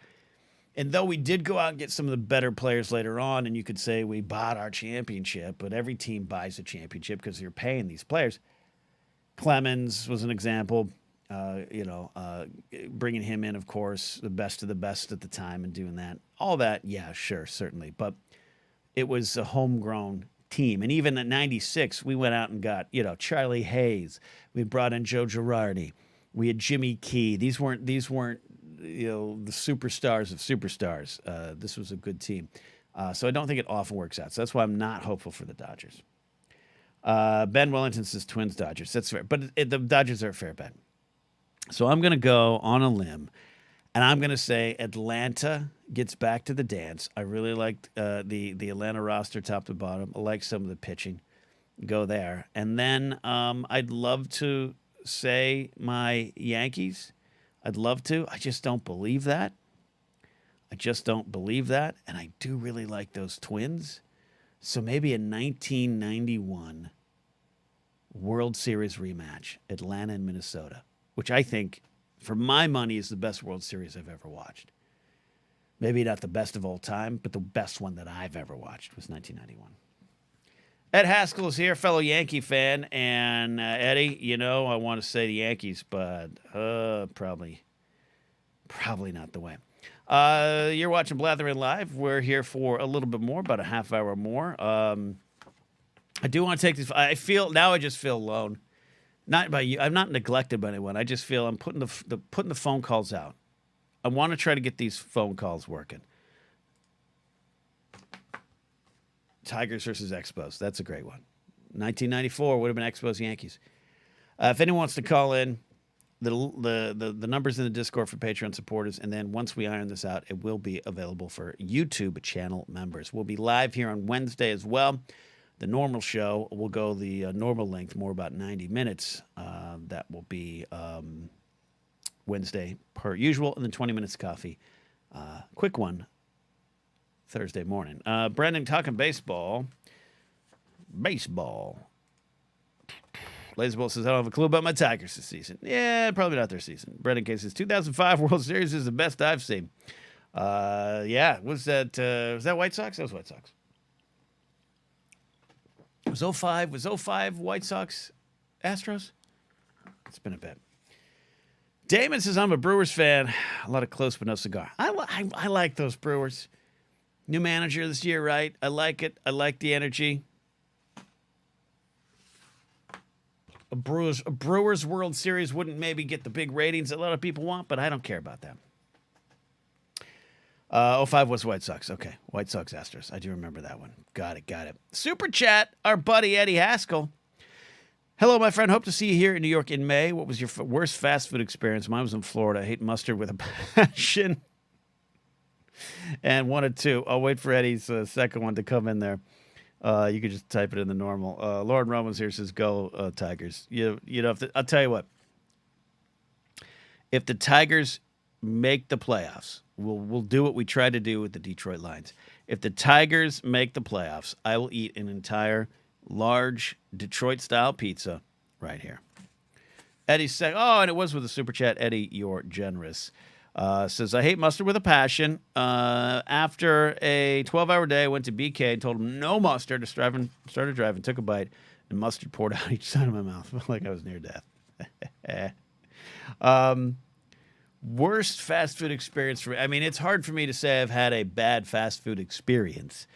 Speaker 1: And though we did go out and get some of the better players later on, and you could say we bought our championship, but every team buys a championship because you're paying these players. Clemens was an example. Bringing him in, of course, the best of the best at the time and doing that. All that, yeah, sure, certainly. But it was a homegrown team. And even at 96, we went out and got, Charlie Hayes. We brought in Joe Girardi. We had Jimmy Key. These weren't the superstars of superstars. This was a good team. So I don't think it often works out. So that's why I'm not hopeful for the Dodgers. Ben Wellington says Twins Dodgers. That's fair. But the Dodgers are a fair bet. So I'm going to go on a limb, and I'm going to say Atlanta gets back to the dance. I really liked the Atlanta roster top to bottom. I like some of the pitching. Go there. And then I'd love to say my Yankees. I'd love to. I just don't believe that. And I do really like those Twins. So maybe a 1991 World Series rematch, Atlanta and Minnesota, which I think, for my money, is the best World Series I've ever watched. Maybe not the best of all time, but the best one that I've ever watched was 1991. Ed Haskell is here, fellow Yankee fan. And Eddie, I want to say the Yankees, but probably not the way. You're watching Blathering Live. We're here for a little bit more, about a half hour more. I do want to take this. I just feel alone. Not by you. I'm not neglected by anyone. I just feel I'm putting the phone calls out. I want to try to get these phone calls working. Tigers versus Expos. That's a great one. 1994 would have been Expos Yankees. If anyone wants to call in, the numbers in the Discord for Patreon supporters, and then once we iron this out, it will be available for YouTube channel members. We'll be live here on Wednesday as well. The normal show will go the normal length, more about 90 minutes. That will be Wednesday per usual, and then 20 minutes of coffee. Quick one, Thursday morning. Brendan, talking baseball. Laserbolt says, I don't have a clue about my Tigers this season. Yeah, probably not their season. Brendan K says, 2005 World Series is the best I've seen. Yeah, was that White Sox? That was White Sox. Was 05 White Sox Astros? It's been a bit. Damon says, I'm a Brewers fan. A lot of close but no cigar. I like those Brewers. New manager this year, right? I like it. I like the energy. A Brewers World Series wouldn't maybe get the big ratings that a lot of people want, but I don't care about that. 05 was White Sox. Okay. White Sox Astros. I do remember that one. Got it. Super chat, our buddy Eddie Haskell. Hello, my friend. Hope to see you here in New York in May. What was your worst fast food experience? Mine was in Florida. I hate mustard with a passion. And 1 or 2. I'll wait for Eddie's second one to come in there. You could just type it in the normal. Lauren Romans here says, go Tigers. I'll tell you what. If the Tigers make the playoffs, we'll do what we tried to do with the Detroit Lions. If the Tigers make the playoffs, I will eat an entire large Detroit-style pizza right here. Eddie's saying, and it was with a super chat. Eddie, you're generous. Says, I hate mustard with a passion. After a 12-hour day, I went to BK and told him no mustard. Started driving, took a bite, and mustard poured out each side of my mouth. Felt like I was near death. Worst fast food experience for me. I mean, it's hard for me to say I've had a bad fast food experience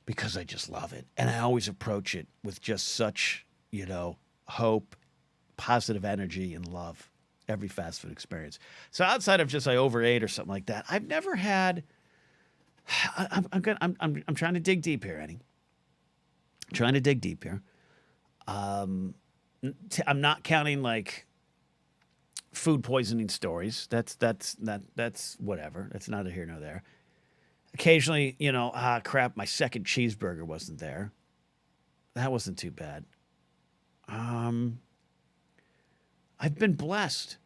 Speaker 1: because I just love it. And I always approach it with just such, hope, positive energy, and love. Every fast food experience. So outside of just I overate or something like that, I've never had. I'm trying to dig deep here, Eddie. I'm not counting like food poisoning stories. That's whatever. That's neither here nor there. Occasionally, crap, my second cheeseburger wasn't there. That wasn't too bad. I've been blessed.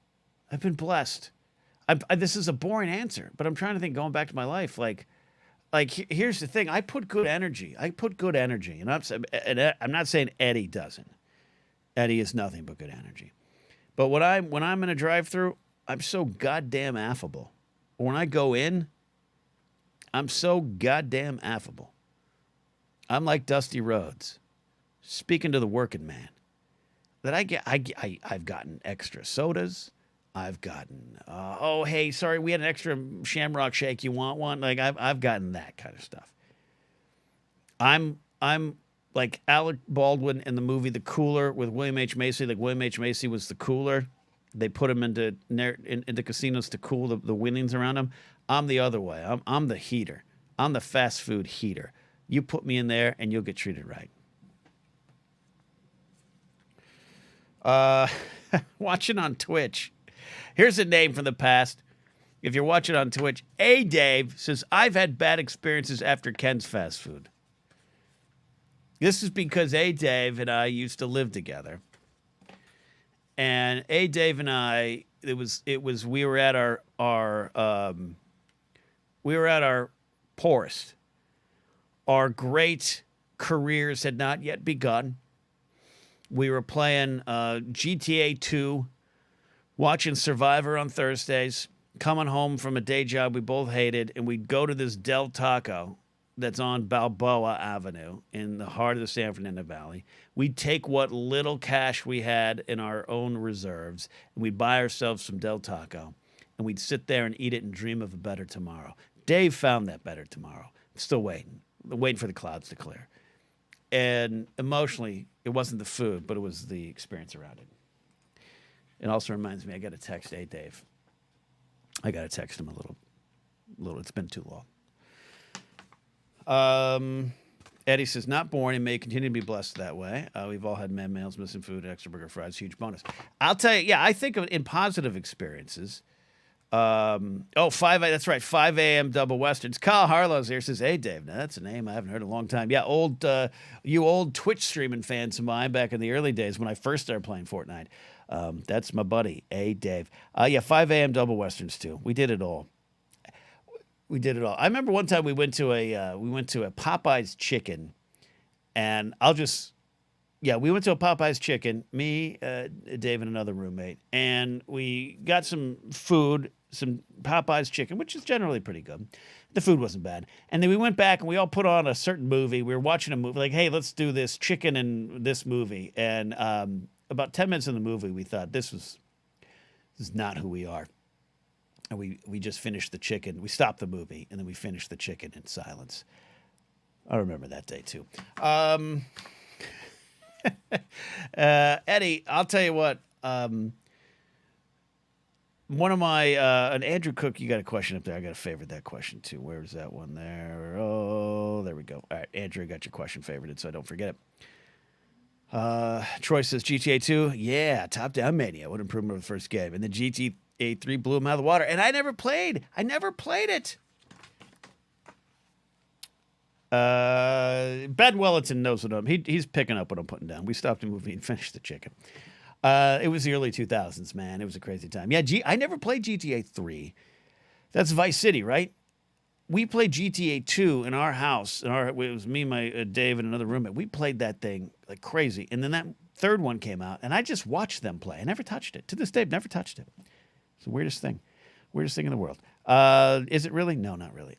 Speaker 1: This is a boring answer, but I'm trying to think, going back to my life, here's the thing. I put good energy, and I'm not saying Eddie doesn't. Eddie is nothing but good energy. But when I'm in a drive-thru, I'm so goddamn affable. When I go in, I'm so goddamn affable. I'm like Dusty Rhodes, speaking to the working man. That I've gotten extra sodas. I've gotten, oh, hey, sorry, we had an extra Shamrock Shake. You want one? Like I've gotten that kind of stuff. I'm like Alec Baldwin in the movie The Cooler with William H Macy. Like William H Macy was the cooler. They put him into casinos to cool the winnings around him. I'm the other way. I'm the heater. I'm the fast food heater. You put me in there and you'll get treated right. Uh, watching on Twitch. Here's a name from the past. If you're watching on Twitch, A Dave says, I've had bad experiences after Ken's fast food. This is because A Dave and I used to live together. And A Dave and I, we were at our poorest. Our great careers had not yet begun. We were playing GTA 2, watching Survivor on Thursdays, coming home from a day job we both hated, and we'd go to this Del Taco that's on Balboa Avenue in the heart of the San Fernando Valley. We'd take what little cash we had in our own reserves, and we'd buy ourselves some Del Taco, and we'd sit there and eat it and dream of a better tomorrow. Dave found that better tomorrow. I'm still waiting for the clouds to clear. And emotionally, it wasn't the food, but it was the experience around it. It also reminds me, I got to text Dave. I got to text him a little. It's been too long. Eddie says, not born and may continue to be blessed that way. We've all had man meals, missing food, extra burger fries, huge bonus. I'll tell you, I think of in positive experiences. 5 that's right, 5 a.m. double westerns. Kyle Harlow's here, says, hey, Dave. Now, that's a name I haven't heard in a long time. Yeah, you old Twitch streaming fans of mine back in the early days when I first started playing Fortnite. That's my buddy, Dave. 5 a.m. double westerns, too. We did it all. I remember one time we went to a Popeye's Chicken, and we went to a Popeye's Chicken, me, Dave, and another roommate, and we got some food, some Popeye's Chicken, which is generally pretty good. The food wasn't bad. And then we went back and we all put on a certain movie. We were watching a movie, like, hey, let's do this chicken in this movie. And about 10 minutes in the movie, we thought, this is not who we are. And we just finished the chicken. We stopped the movie, and then we finished the chicken in silence. I remember that day, too. Eddie, I'll tell you what. One of my an Andrew Cook, you got a question up there. I got to favorite that question too. Where's that one there? Oh, there we go. All right, Andrew, got your question favorited, so I don't forget it. Troy says GTA 2, yeah, top-down mania. What improvement over the first game? And then GTA 3 blew him out of the water. And I never played it. Ben Wellington knows what he's picking up what I'm putting down. We stopped the movie and finished the chicken. It was the early 2000s, man. It was a crazy time. Yeah, I never played GTA 3. That's Vice City, right? We played GTA 2 in our house. It was me, my Dave, and another roommate. We played that thing like crazy. And then that third one came out, and I just watched them play. I never touched it. To this day, I've never touched it. It's the weirdest thing. Weirdest thing in the world. Is it really? No, not really.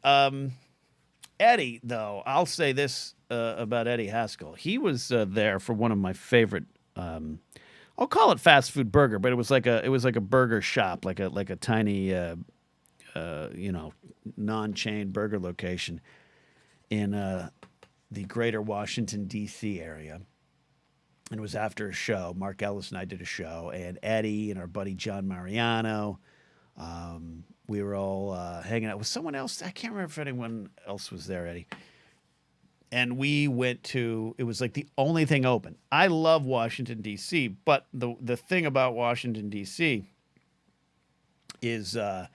Speaker 1: Eddie, though, I'll say this about Eddie Haskell. He was there for one of my favorite. I'll call it fast food burger, but it was like a burger shop, like a tiny, non-chain burger location in the greater Washington, D.C. area. And it was after a show. Mark Ellis and I did a show, and Eddie and our buddy John Mariano. We were all hanging out with someone else. I can't remember if anyone else was there, Eddie. And we went to, it was like the only thing open. I love Washington, D.C., but the thing about Washington, D.C. is the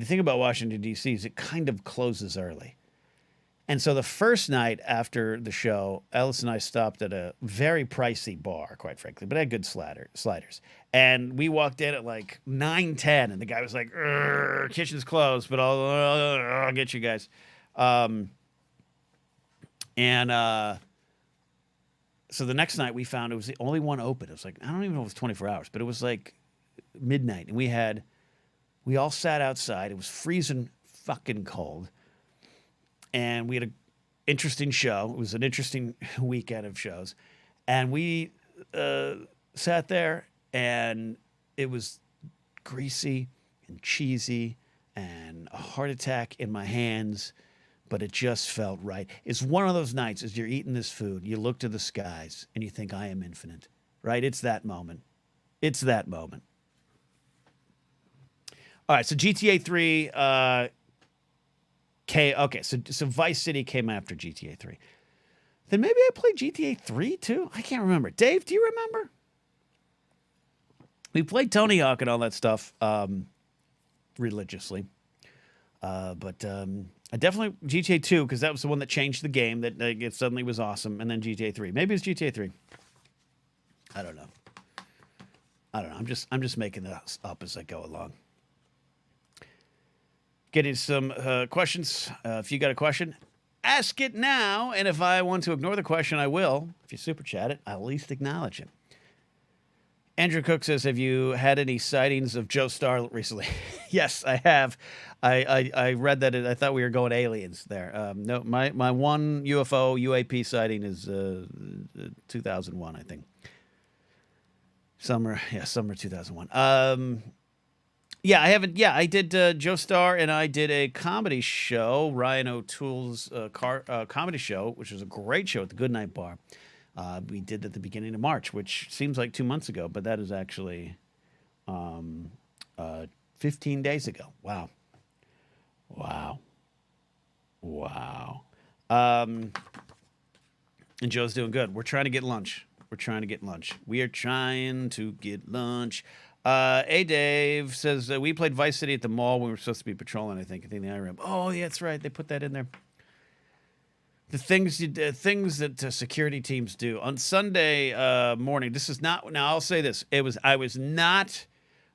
Speaker 1: thing about Washington, D.C. is it kind of closes early. And so the first night after the show, Ellis and I stopped at a very pricey bar, quite frankly, but it had good sliders. And we walked in at like 9:10, and the guy was like, kitchen's closed, but I'll get you guys. So the next night we found it was the only one open. It was like, I don't even know if it was 24 hours, but it was like midnight. And we all sat outside. It was freezing fucking cold. And we had an interesting show. It was an interesting weekend of shows. And we sat there and it was greasy and cheesy and a heart attack in my hands, but it just felt right. It's one of those nights as you're eating this food, you look to the skies and you think, I am infinite, right? It's that moment. It's that moment. All right, so GTA 3 okay, so Vice City came after GTA 3. Then maybe I played GTA 3 too? I can't remember. Dave, do you remember? We played Tony Hawk and all that stuff religiously. But I definitely GTA 2 because that was the one that changed the game. That it suddenly was awesome, and then GTA 3. Maybe it's GTA 3. I don't know. I'm just making this up as I go along. Getting some questions. If you got a question, ask it now. And if I want to ignore the question, I will. If you super chat it, I'll at least acknowledge it. Andrew Cook says, have you had any sightings of Joe Star recently? Yes, I have. I read that. I thought we were going aliens there. No, my one UFO UAP sighting is 2001, I think. Summer 2001. Yeah, I haven't. Yeah, I did Joe Star, and I did a comedy show, Ryan O'Toole's comedy show, which was a great show at the Goodnight Bar. We did at the beginning of March, which seems like 2 months ago, but that is actually 15 days ago. Wow. And Joe's doing good. We're trying to get lunch. We are trying to get lunch. Hey, Dave says, we played Vice City at the mall when we were supposed to be patrolling, I think the IRAM. Oh, yeah, that's right. They put that in there. The things that security teams do on Sunday morning. This is not. Now I'll say this: I was not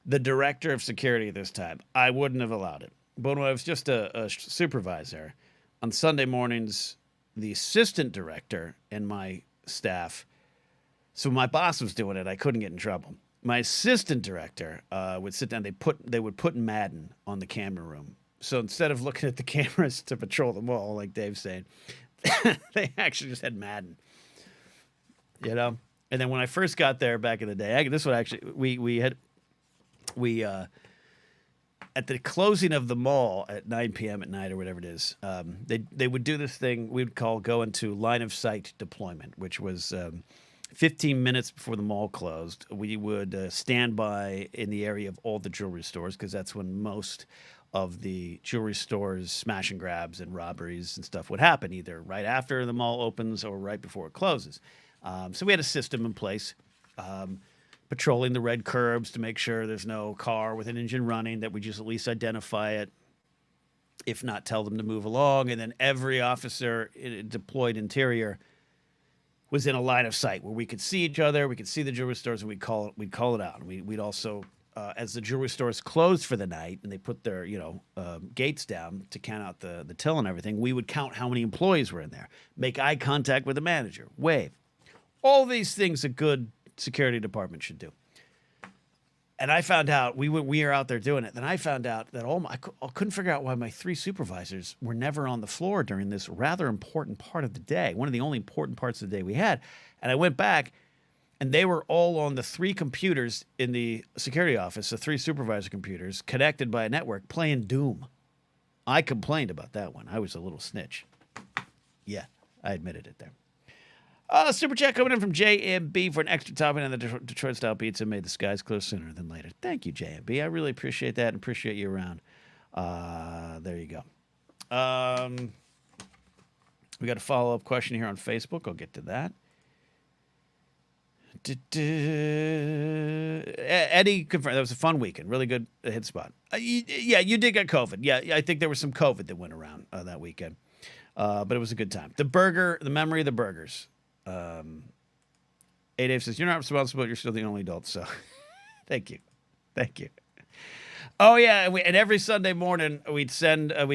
Speaker 1: the director of security this time. I wouldn't have allowed it. But when I was just a supervisor on Sunday mornings, the assistant director and my staff. So my boss was doing it. I couldn't get in trouble. My assistant director would sit down. They would put Madden on the camera room. So instead of looking at the cameras to patrol the mall, like Dave's saying. They actually just had Madden, And then when I first got there back in the day, this would actually we at the closing of the mall at 9 p.m. at night or whatever it is, they would do this thing we would call go into line of sight deployment, which was 15 minutes before the mall closed. We would stand by in the area of all the jewelry stores because that's when most of the jewelry stores, smash and grabs and robberies and stuff would happen either right after the mall opens or right before it closes. So we had a system in place, patrolling the red curbs to make sure there's no car with an engine running, that we just at least identify it, if not tell them to move along. And then every officer deployed interior was in a line of sight where we could see each other, we could see the jewelry stores, and we'd call it out. And we'd also... as the jewelry stores closed for the night and they put their, gates down to count out the till and everything, we would count how many employees were in there, make eye contact with the manager, wave. All these things a good security department should do. And I found out, we were out there doing it, then I found out that I couldn't figure out why my 3 supervisors were never on the floor during this rather important part of the day, one of the only important parts of the day we had. And I went back, and they were all on the 3 computers in the security office, the 3 supervisor computers, connected by a network, playing Doom. I complained about that one. I was a little snitch. Yeah, I admitted it there. Super chat coming in from JMB for an extra topping on the Detroit-style pizza. Made the skies clear sooner than later. Thank you, JMB. I really appreciate that and appreciate you around. There you go. We got a follow-up question here on Facebook. I'll get to that. Eddie confirmed that was a fun weekend. Really good hit spot. Yeah, you did get COVID. Yeah, I think there was some COVID that went around that weekend. But it was a good time. The memory of the burgers. Dave says, you're not responsible. You're still the only adult. So thank you. Oh, yeah. And every Sunday morning, we'd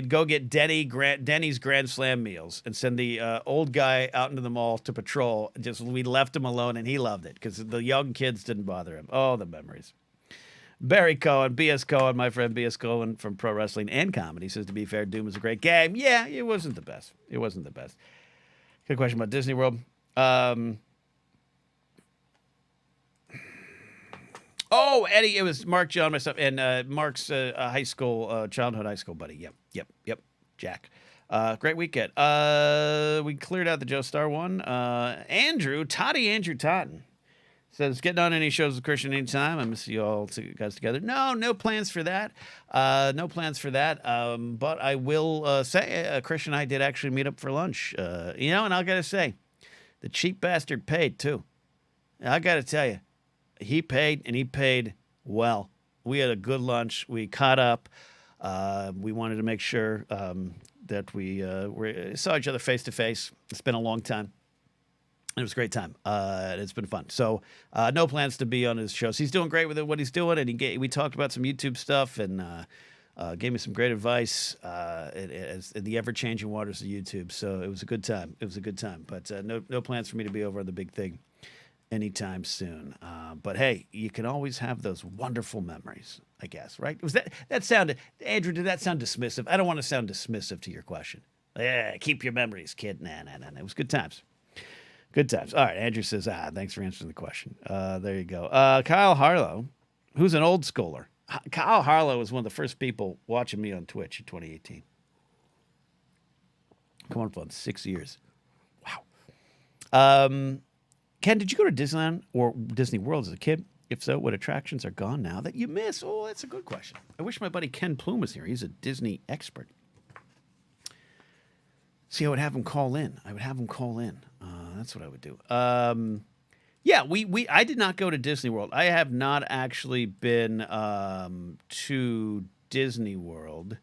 Speaker 1: go get Denny's Grand Slam meals and send the old guy out into the mall to patrol. We left him alone, and he loved it because the young kids didn't bother him. Oh, the memories. Barry Cohen, B.S. Cohen, my friend B.S. Cohen from Pro Wrestling and Comedy, says, to be fair, Doom was a great game. Yeah, it wasn't the best. Good question about Disney World. Oh, Eddie, it was Mark, John, myself, and Mark's high school, childhood high school buddy. Yep. Jack. Great weekend. We cleared out the Joe Star one. Andrew Totten says, getting on any shows with Christian anytime. I miss you all guys together. No plans for that. No plans for that. But I will say, Christian and I did actually meet up for lunch. And I got to say, the cheap bastard paid too. I got to tell you, he paid, and he paid well. We had a good lunch. We caught up. We wanted to make sure that we saw each other face to face. It's been a long time. It was a great time. It's been fun. So no plans to be on his shows. He's doing great with what he's doing, and we talked about some YouTube stuff and gave me some great advice in the ever-changing waters of YouTube. So it was a good time. But no plans for me to be over on the big thing anytime soon. But hey, you can always have those wonderful memories, I guess, right? Was that sounded, Andrew, did that sound dismissive? I don't want to sound dismissive to your question. Yeah, keep your memories, kid. Nah. It was good times. Good times. All right, Andrew says, thanks for answering the question. There you go. Kyle Harlow, who's an old schooler. Kyle Harlow was one of the first people watching me on Twitch in 2018. Come on, 6 years. Wow. Ken, did you go to Disneyland or Disney World as a kid? If so, what attractions are gone now that you miss? Oh, that's a good question. I wish my buddy Ken Plume was here. He's a Disney expert. See, I would have him call in. That's what I would do. Yeah, I did not go to Disney World. I have not actually been to Disney World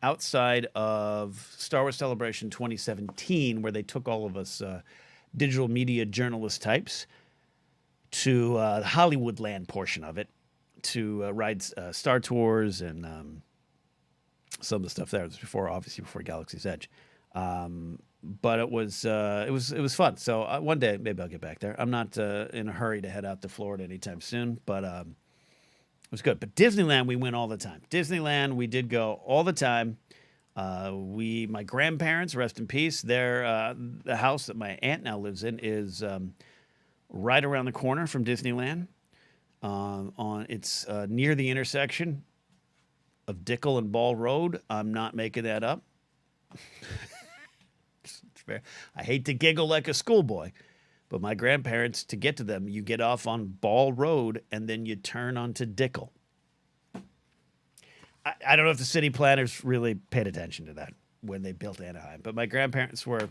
Speaker 1: outside of Star Wars Celebration 2017, where they took all of us digital media journalist types to the Hollywoodland portion of it to ride Star Tours and some of the stuff there. It was before Galaxy's Edge. But it was fun. So one day maybe I'll get back there. I'm not in a hurry to head out to Florida anytime soon, but it was good. But Disneyland, we went all the time. Disneyland, we did go all the time. My grandparents, rest in peace, the house that my aunt now lives in is right around the corner from Disneyland. It's near the intersection of Dickel and Ball Road. I'm not making that up. It's fair. I hate to giggle like a schoolboy, but my grandparents, to get to them, you get off on Ball Road and then you turn onto Dickel. I don't know if the city planners really paid attention to that when they built Anaheim, but my grandparents were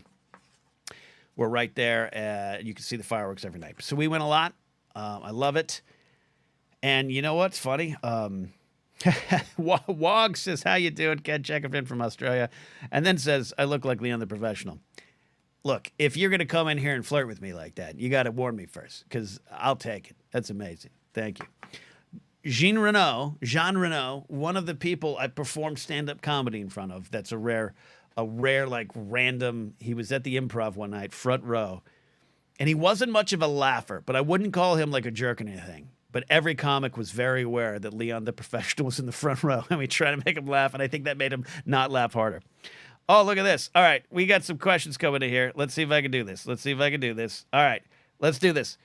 Speaker 1: right there. You can see the fireworks every night. So we went a lot. I love it. And you know what's funny? Wog says, how you doing? Ken checking in from Australia. And then says, I look like Leon the Professional. Look, if you're going to come in here and flirt with me like that, you got to warn me first, because I'll take it. That's amazing. Thank you. Jean Reno, one of the people I performed stand-up comedy in front of. That's a rare, like, random. He was at the Improv one night, front row. And he wasn't much of a laugher, but I wouldn't call him like a jerk or anything. But every comic was very aware that Leon the Professional was in the front row, and we tried to make him laugh, and I think that made him not laugh harder. Oh, look at this. All right, we got some questions coming in here. Let's see if I can do this. All right, let's do this.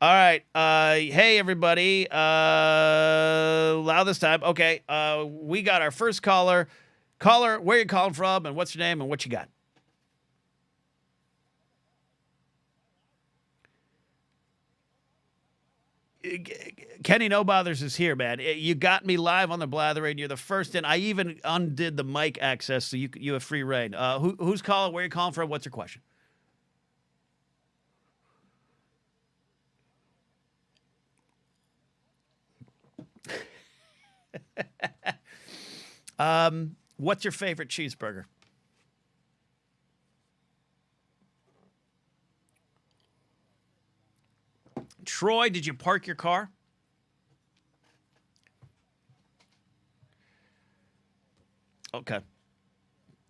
Speaker 1: All right. Hey, everybody. Loud this time. Okay. We got our first caller. Caller, where you calling from, and what's your name, and what you got? Kenny No Bothers is here, man. You got me live on the Blathering. You're the first in. I even undid the mic access, so you have free reign. Who's calling? Where you calling from? What's your question? What's your favorite cheeseburger? Troy, did you park your car? Okay.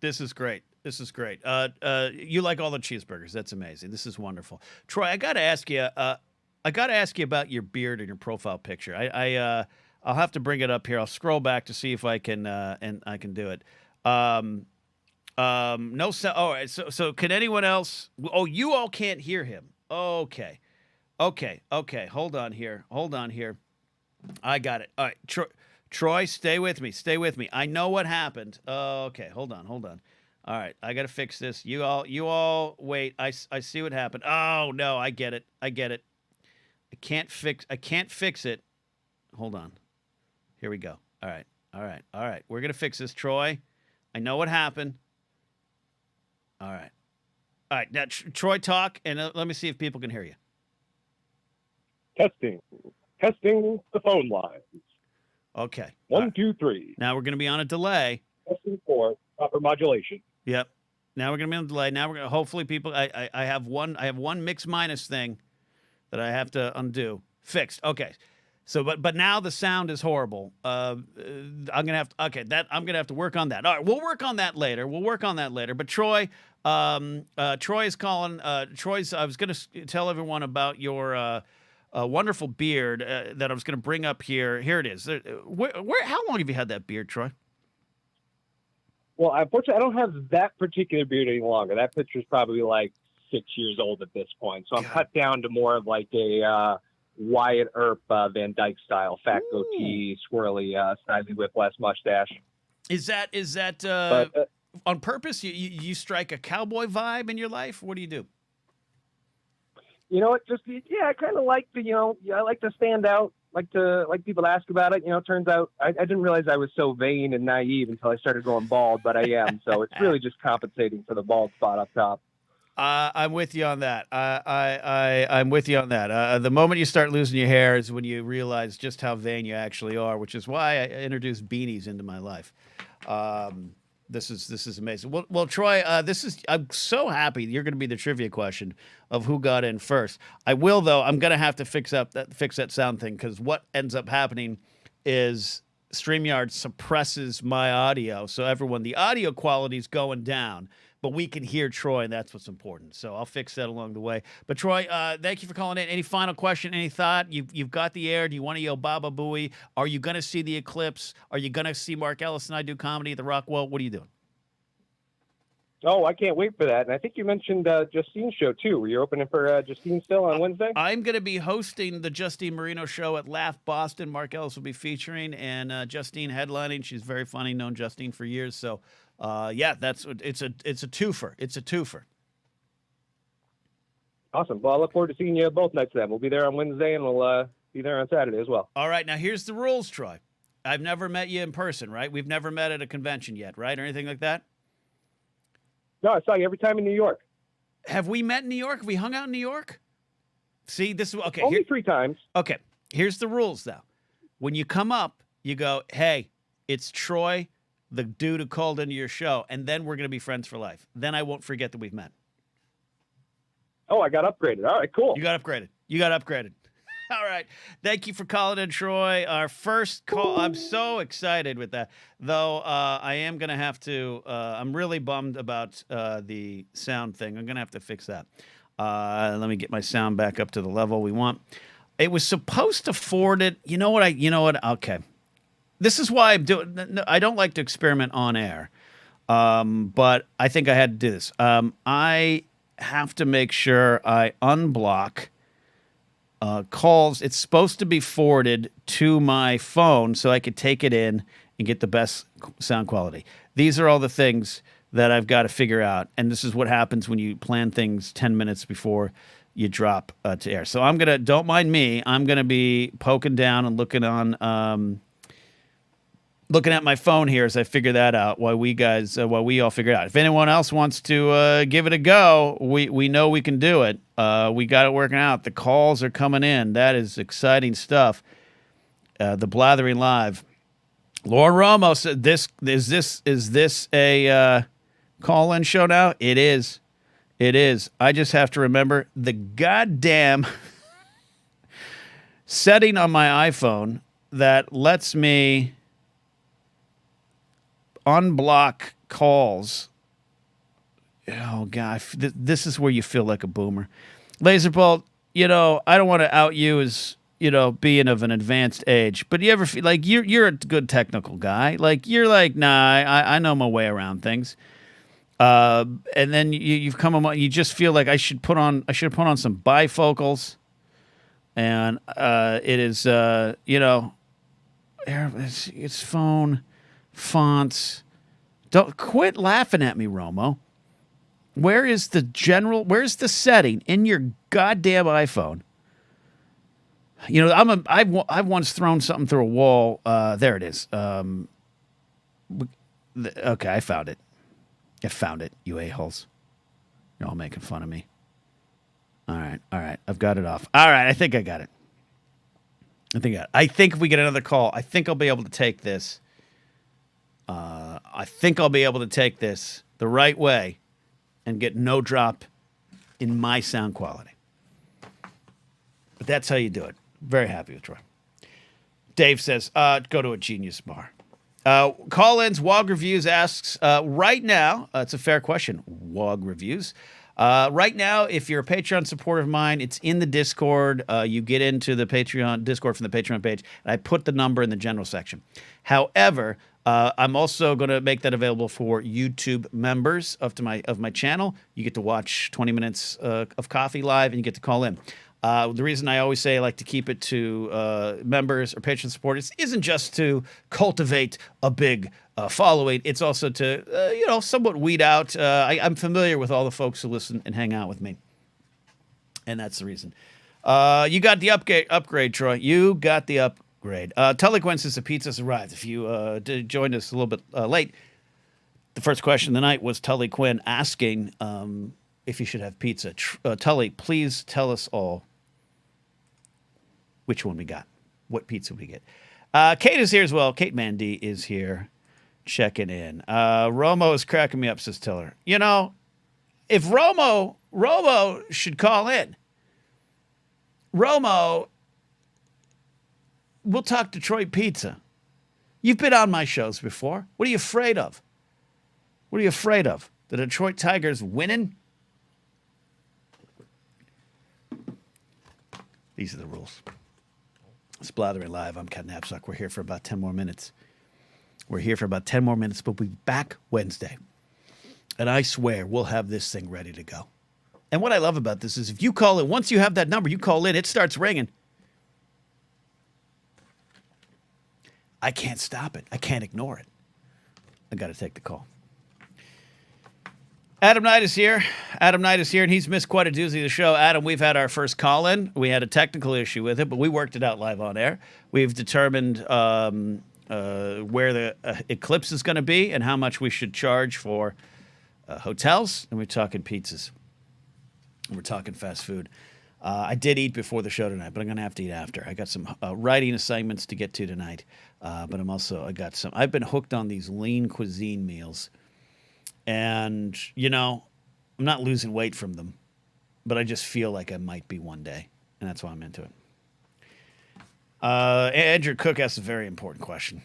Speaker 1: This is great. You like all the cheeseburgers. That's amazing. This is wonderful. Troy, I got to ask you. I got to ask you about your beard and your profile picture. I'll have to bring it up here. I'll scroll back to see if I can and I can do it. No. All right. So can anyone else? Oh, you all can't hear him. Okay. Okay. Hold on here. I got it. All right, Troy, stay with me. I know what happened. Okay, hold on. All right, I got to fix this. You all wait. I see what happened. Oh no, I get it. I can't fix it. Hold on. Here we go. All right. We're gonna fix this, Troy. I know what happened. All right. Now, Troy, talk, and let me see if people can hear you.
Speaker 2: Testing the phone lines.
Speaker 1: Okay.
Speaker 2: 1, 2, 3.
Speaker 1: Now we're gonna be on a delay.
Speaker 2: Testing for proper modulation.
Speaker 1: Yep. Now we're gonna be on a delay. Now we're gonna hopefully people. I have one mix minus thing that I have to undo. Fixed. Okay. So, but now the sound is horrible. I'm gonna have to. Okay, I'm gonna have to work on that. All right, we'll work on that later. But Troy, Troy is calling. Troy's. I was gonna tell everyone about your wonderful beard that I was gonna bring up here. Here it is. How long have you had that beard, Troy?
Speaker 2: Well, unfortunately, I don't have that particular beard any longer. That picture's probably like 6 years old at this point. So I'm cut down to more of like a Wyatt Earp Van Dyke style, fat goatee, swirly, snidely whiplash mustache.
Speaker 1: Is that on purpose? You strike a cowboy vibe in your life? What do you do?
Speaker 2: You know, I kind of like I like to stand out, like people to ask about it. You know, it turns out I didn't realize I was so vain and naive until I started going bald, but I am. So it's really just compensating for the bald spot up top.
Speaker 1: I'm with you on that. I'm with you on that. The moment you start losing your hair is when you realize just how vain you actually are, which is why I introduced beanies into my life. This is amazing. Well, Troy, I'm so happy you're going to be the trivia question of who got in first. I will though. I'm going to have to fix that sound thing because what ends up happening is StreamYard suppresses my audio, so the audio quality is going down. But we can hear Troy, and that's what's important. So I'll fix that along the way. But Troy, thank you for calling in. Any final question, any thought? You've got the air. Do you want to yell Baba Booey? Are you going to see the Eclipse? Are you going to see Mark Ellis and I do comedy at the Rockwell? What are you doing?
Speaker 2: Oh, I can't wait for that. And I think you mentioned Justine's show, too. Were you opening for Justine still on Wednesday?
Speaker 1: I'm going to be hosting the Justine Marino show at Laugh Boston. Mark Ellis will be featuring, and Justine headlining. She's very funny, known Justine for years. So, it's a twofer. It's a twofer.
Speaker 2: Awesome. Well, I look forward to seeing you both nights then. We'll be there on Wednesday, and we'll be there on Saturday as well.
Speaker 1: All right. Now, here's the rules, Troy. I've never met you in person, right? We've never met at a convention yet, right? Or anything like that?
Speaker 2: No, I saw you every time in New York.
Speaker 1: Have we met in New York? Have we hung out in New York? See, this is okay.
Speaker 2: Only 3 times.
Speaker 1: Okay. Here's the rules, though. When you come up, you go, hey, it's Troy, the dude who called into your show, and then we're going to be friends for life. Then I won't forget that we've met.
Speaker 2: Oh, I got upgraded. All right, cool.
Speaker 1: You got upgraded. All right. Thank you for calling in, Troy. Our first call. I'm so excited with that. Though I am going to have to, I'm really bummed about the sound thing. I'm going to have to fix that. Let me get my sound back up to the level we want. It was supposed to forward it. You know what? Okay. This is why I don't like to experiment on air. But I think I had to do this. I have to make sure I unblock calls. It's supposed to be forwarded to my phone so I could take it in and get the best sound quality. These are all the things that I've got to figure out. And this is what happens when you plan things 10 minutes before you drop to air. So don't mind me. I'm going to be poking down and looking at my phone here as I figure that out while we all figure it out. If anyone else wants to give it a go, we know we can do it. We got it working out. The calls are coming in. That is exciting stuff. The Blathering Live. Lauren Ramos, is this a call-in show now? It is. I just have to remember the goddamn setting on my iPhone that lets me unblock calls. Oh, God. This is where you feel like a boomer. Laserbolt, I don't want to out you as, being of an advanced age, but you ever feel like you're a good technical guy? Like, you're like, nah, I know my way around things. And then you've come on, you just feel like I should put on some bifocals And it is, it's phone, fonts. Don't quit laughing at me, Romo. Where's the setting in your goddamn iPhone? I've once thrown something through a wall. There it is. Okay, I found it. You a-holes. You're all making fun of me. All right. I've got it off. All right, I think I got it. I think if we get another call, I think I'll be able to take this. The right way and get no drop in my sound quality. But that's how you do it. Very happy with Troy. Dave says, go to a Genius bar. Call-ins, WOG Reviews asks, right now, it's a fair question, WOG Reviews. Right now, if you're a Patreon supporter of mine, it's in the Discord. You get into the Patreon Discord from the Patreon page, and I put the number in the general section. However, I'm also going to make that available for YouTube members of my channel. You get to watch 20 minutes of coffee live, and you get to call in. The reason I always say I like to keep it to members or Patreon supporters isn't just to cultivate a big following. It's also to, somewhat weed out. I'm familiar with all the folks who listen and hang out with me. And that's the reason. You got the upgrade, Troy. You got the upgrade. Tully Quinn says the pizza's arrived. If you joined us a little bit late, the first question of the night was Tully Quinn asking if you should have pizza. Tully, please tell us all which one we got. What pizza we get. Kate is here as well. Kate Mandy is here checking in. Romo is cracking me up, says Tiller. If Romo should call in. Romo, we'll talk Detroit pizza. You've been on my shows before. What are you afraid of? The Detroit Tigers winning? These are the rules. It's Blathering Live. I'm Ken Knapsack. We're here for about 10 more minutes. But we'll be back Wednesday. And I swear we'll have this thing ready to go. And what I love about this is if you call in, once you have that number, you call in, it starts ringing. I can't stop it. I can't ignore it. I got to take the call. Adam Knight is here, and he's missed quite a doozy of the show. Adam, we've had our first call-in. We had a technical issue with it, but we worked it out live on air. We've determined where the Eclipse is going to be and how much we should charge for hotels, and we're talking pizzas. We're talking fast food. I did eat before the show tonight, but I'm going to have to eat after. I got some writing assignments to get to tonight, but I've been hooked on these lean cuisine meals. And, I'm not losing weight from them, but I just feel like I might be one day. And that's why I'm into it. Andrew Cook asks a very important question.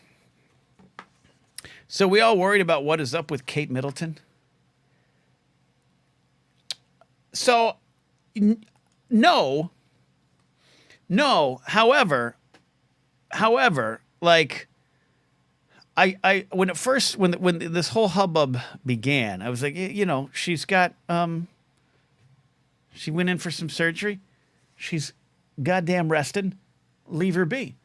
Speaker 1: So we all worried about what is up with Kate Middleton? So, no. However, like... when this whole hubbub began, I was like, she's got she went in for some surgery. She's goddamn resting. Leave her be.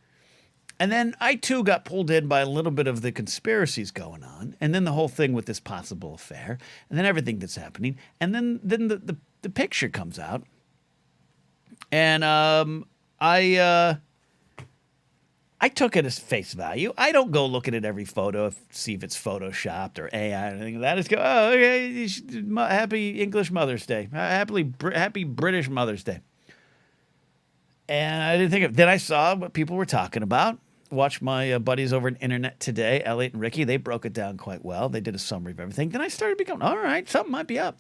Speaker 1: And then I too got pulled in by a little bit of the conspiracies going on, and then the whole thing with this possible affair, and then everything that's happening, and then the picture comes out, and I took it as face value. I don't go looking at every photo, see if it's photoshopped or AI or anything like that. I just go, oh, okay, happy English Mother's Day. Happy British Mother's Day. And I didn't think of it. Then I saw what people were talking about. Watched my buddies over at Internet Today, Elliot and Ricky. They broke it down quite well. They did a summary of everything. Then I started becoming, all right, something might be up.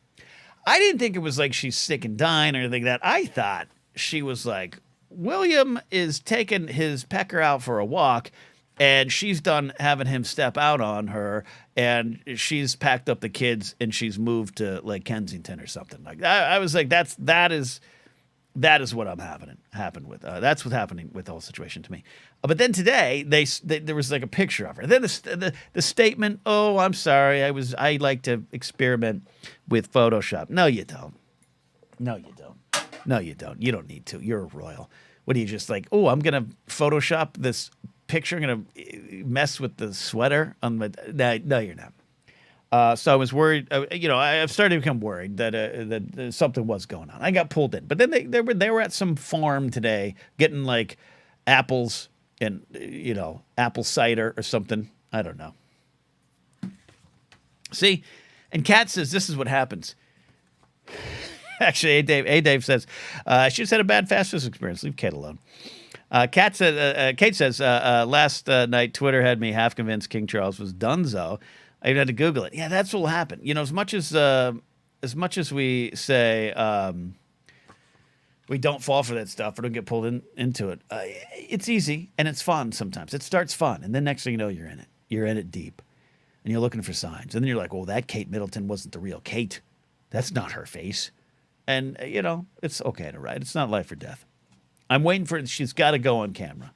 Speaker 1: I didn't think it was like she's sick and dying or anything like that. I thought she was like, William is taking his pecker out for a walk, and she's done having him step out on her, and she's packed up the kids, and she's moved to Lake Kensington or something like that. I was like, that is what happened with. That's what's happening with the whole situation to me. But then today, there was like a picture of her. Then the statement, "Oh, I'm sorry, I like to experiment with Photoshop." No, you don't. You don't need to. You're a royal. What do you just like? Oh, I'm gonna Photoshop this picture. I'm gonna mess with the sweater on my. No, you're not. So I was worried. I've started to become worried that something was going on. I got pulled in, but then they were at some farm today getting like apples and apple cider or something. I don't know. See, and Kat says this is what happens. Actually, Dave says she's had a bad fast food experience. Leave Kate alone. Kate says last night Twitter had me half convinced King Charles was donezo. I even had to Google it. Yeah, that's what will happen. As much as we say we don't fall for that stuff or don't get pulled into it, it's easy and it's fun sometimes. It starts fun, and then next thing you know, you're in it. You're in it deep, and you're looking for signs. And then you're like, well, that Kate Middleton wasn't the real Kate. That's not her face. And, it's okay to write. It's not life or death. I'm waiting for it. She's got to go on camera.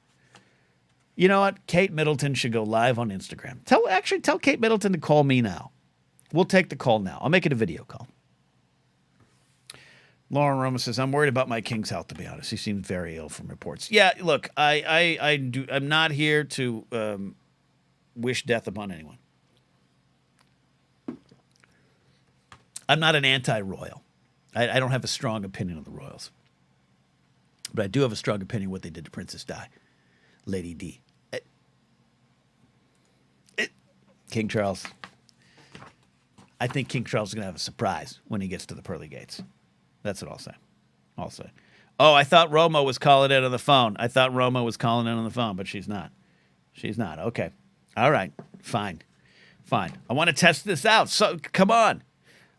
Speaker 1: You know what? Kate Middleton should go live on Instagram. Tell Kate Middleton to call me now. We'll take the call now. I'll make it a video call. Lauren Roma says, I'm worried about my king's health, to be honest. He seems very ill from reports. Yeah, look, I'm not here to wish death upon anyone. I'm not an anti-royal. I don't have a strong opinion of the royals. But I do have a strong opinion of what they did to Princess Di, Lady D. King Charles. I think King Charles is going to have a surprise when he gets to the pearly gates. That's what I'll say. Oh, I thought Roma was calling in on the phone. But she's not. Okay. All right. Fine. I want to test this out. So come on.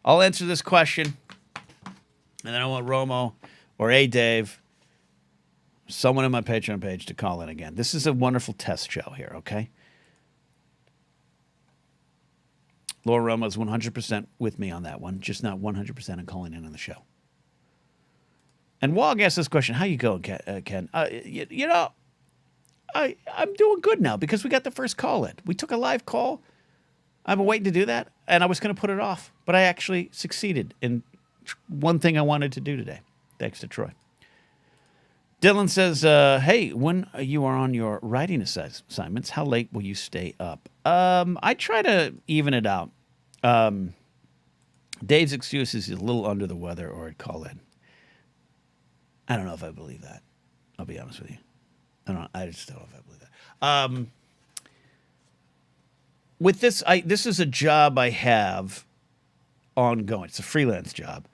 Speaker 1: I'll answer this question. And then I want Romo or Dave, someone on my Patreon page to call in again. This is a wonderful test show here, okay? Laura Romo is 100% with me on that one, just not 100% on calling in on the show. And Wog asked this question, how you going, Ken? I'm doing good now because we got the first call in. We took a live call. I've been waiting to do that, and I was going to put it off. But I actually succeeded in one thing I wanted to do today, thanks to Troy. Dylan says, hey, when you are on your writing assignments, how late will you stay up? I try to even it out. Dave's excuse is he's a little under the weather or I'd call in. I don't know if I believe that. I'll be honest with you. I just don't know if I believe that. With this, this is a job I have ongoing. It's a freelance job.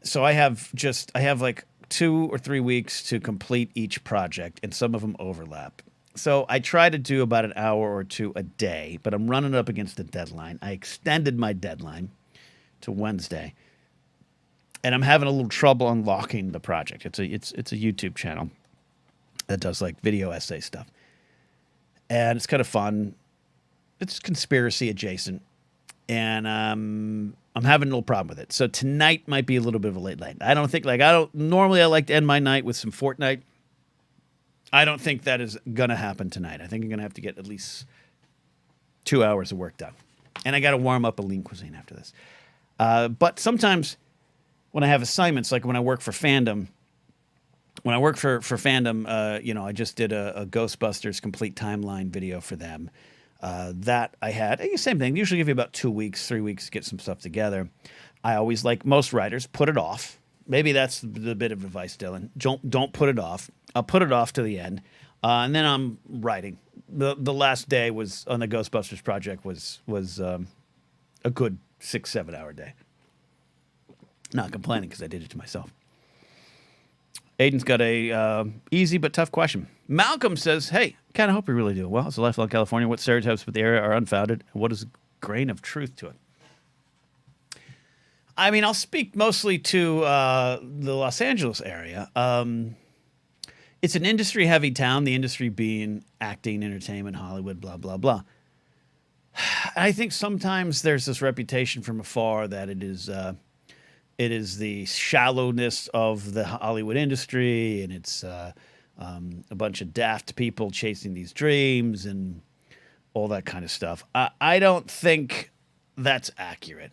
Speaker 1: So I have like 2 or 3 weeks to complete each project, and some of them overlap. So I try to do about an hour or two a day, but I'm running up against the deadline. I extended my deadline to Wednesday, and I'm having a little trouble unlocking the project. It's a YouTube channel that does like video essay stuff, and it's kind of fun. It's conspiracy adjacent, and I'm having a little problem with it. So tonight might be a little bit of a late night. Normally I like to end my night with some Fortnite. I don't think that is going to happen tonight. I think I'm going to have to get at least 2 hours of work done. And I got to warm up a lean cuisine after this. But sometimes when I have assignments, like when I work for Fandom, I just did a Ghostbusters complete timeline video for them. That I had, same thing. Usually give you about 2 weeks, 3 weeks to get some stuff together. I always, like most writers, put it off. Maybe that's the bit of advice, Dylan. Don't put it off. I'll put it off to the end, and then I'm writing. The last day was on the Ghostbusters project was a good 6-7 hour day. Not complaining because I did it to myself. Aiden's got a easy but tough question. Malcolm says, hey, kind of hope you're really doing well. As a lifelong Californian, what stereotypes with the area are unfounded? And what is a grain of truth to it? I mean, I'll speak mostly to the Los Angeles area. It's an industry-heavy town, the industry being acting, entertainment, Hollywood, blah, blah, blah. I think sometimes there's this reputation from afar that it is the shallowness of the Hollywood industry, and it's a bunch of daft people chasing these dreams and all that kind of stuff. I don't think that's accurate.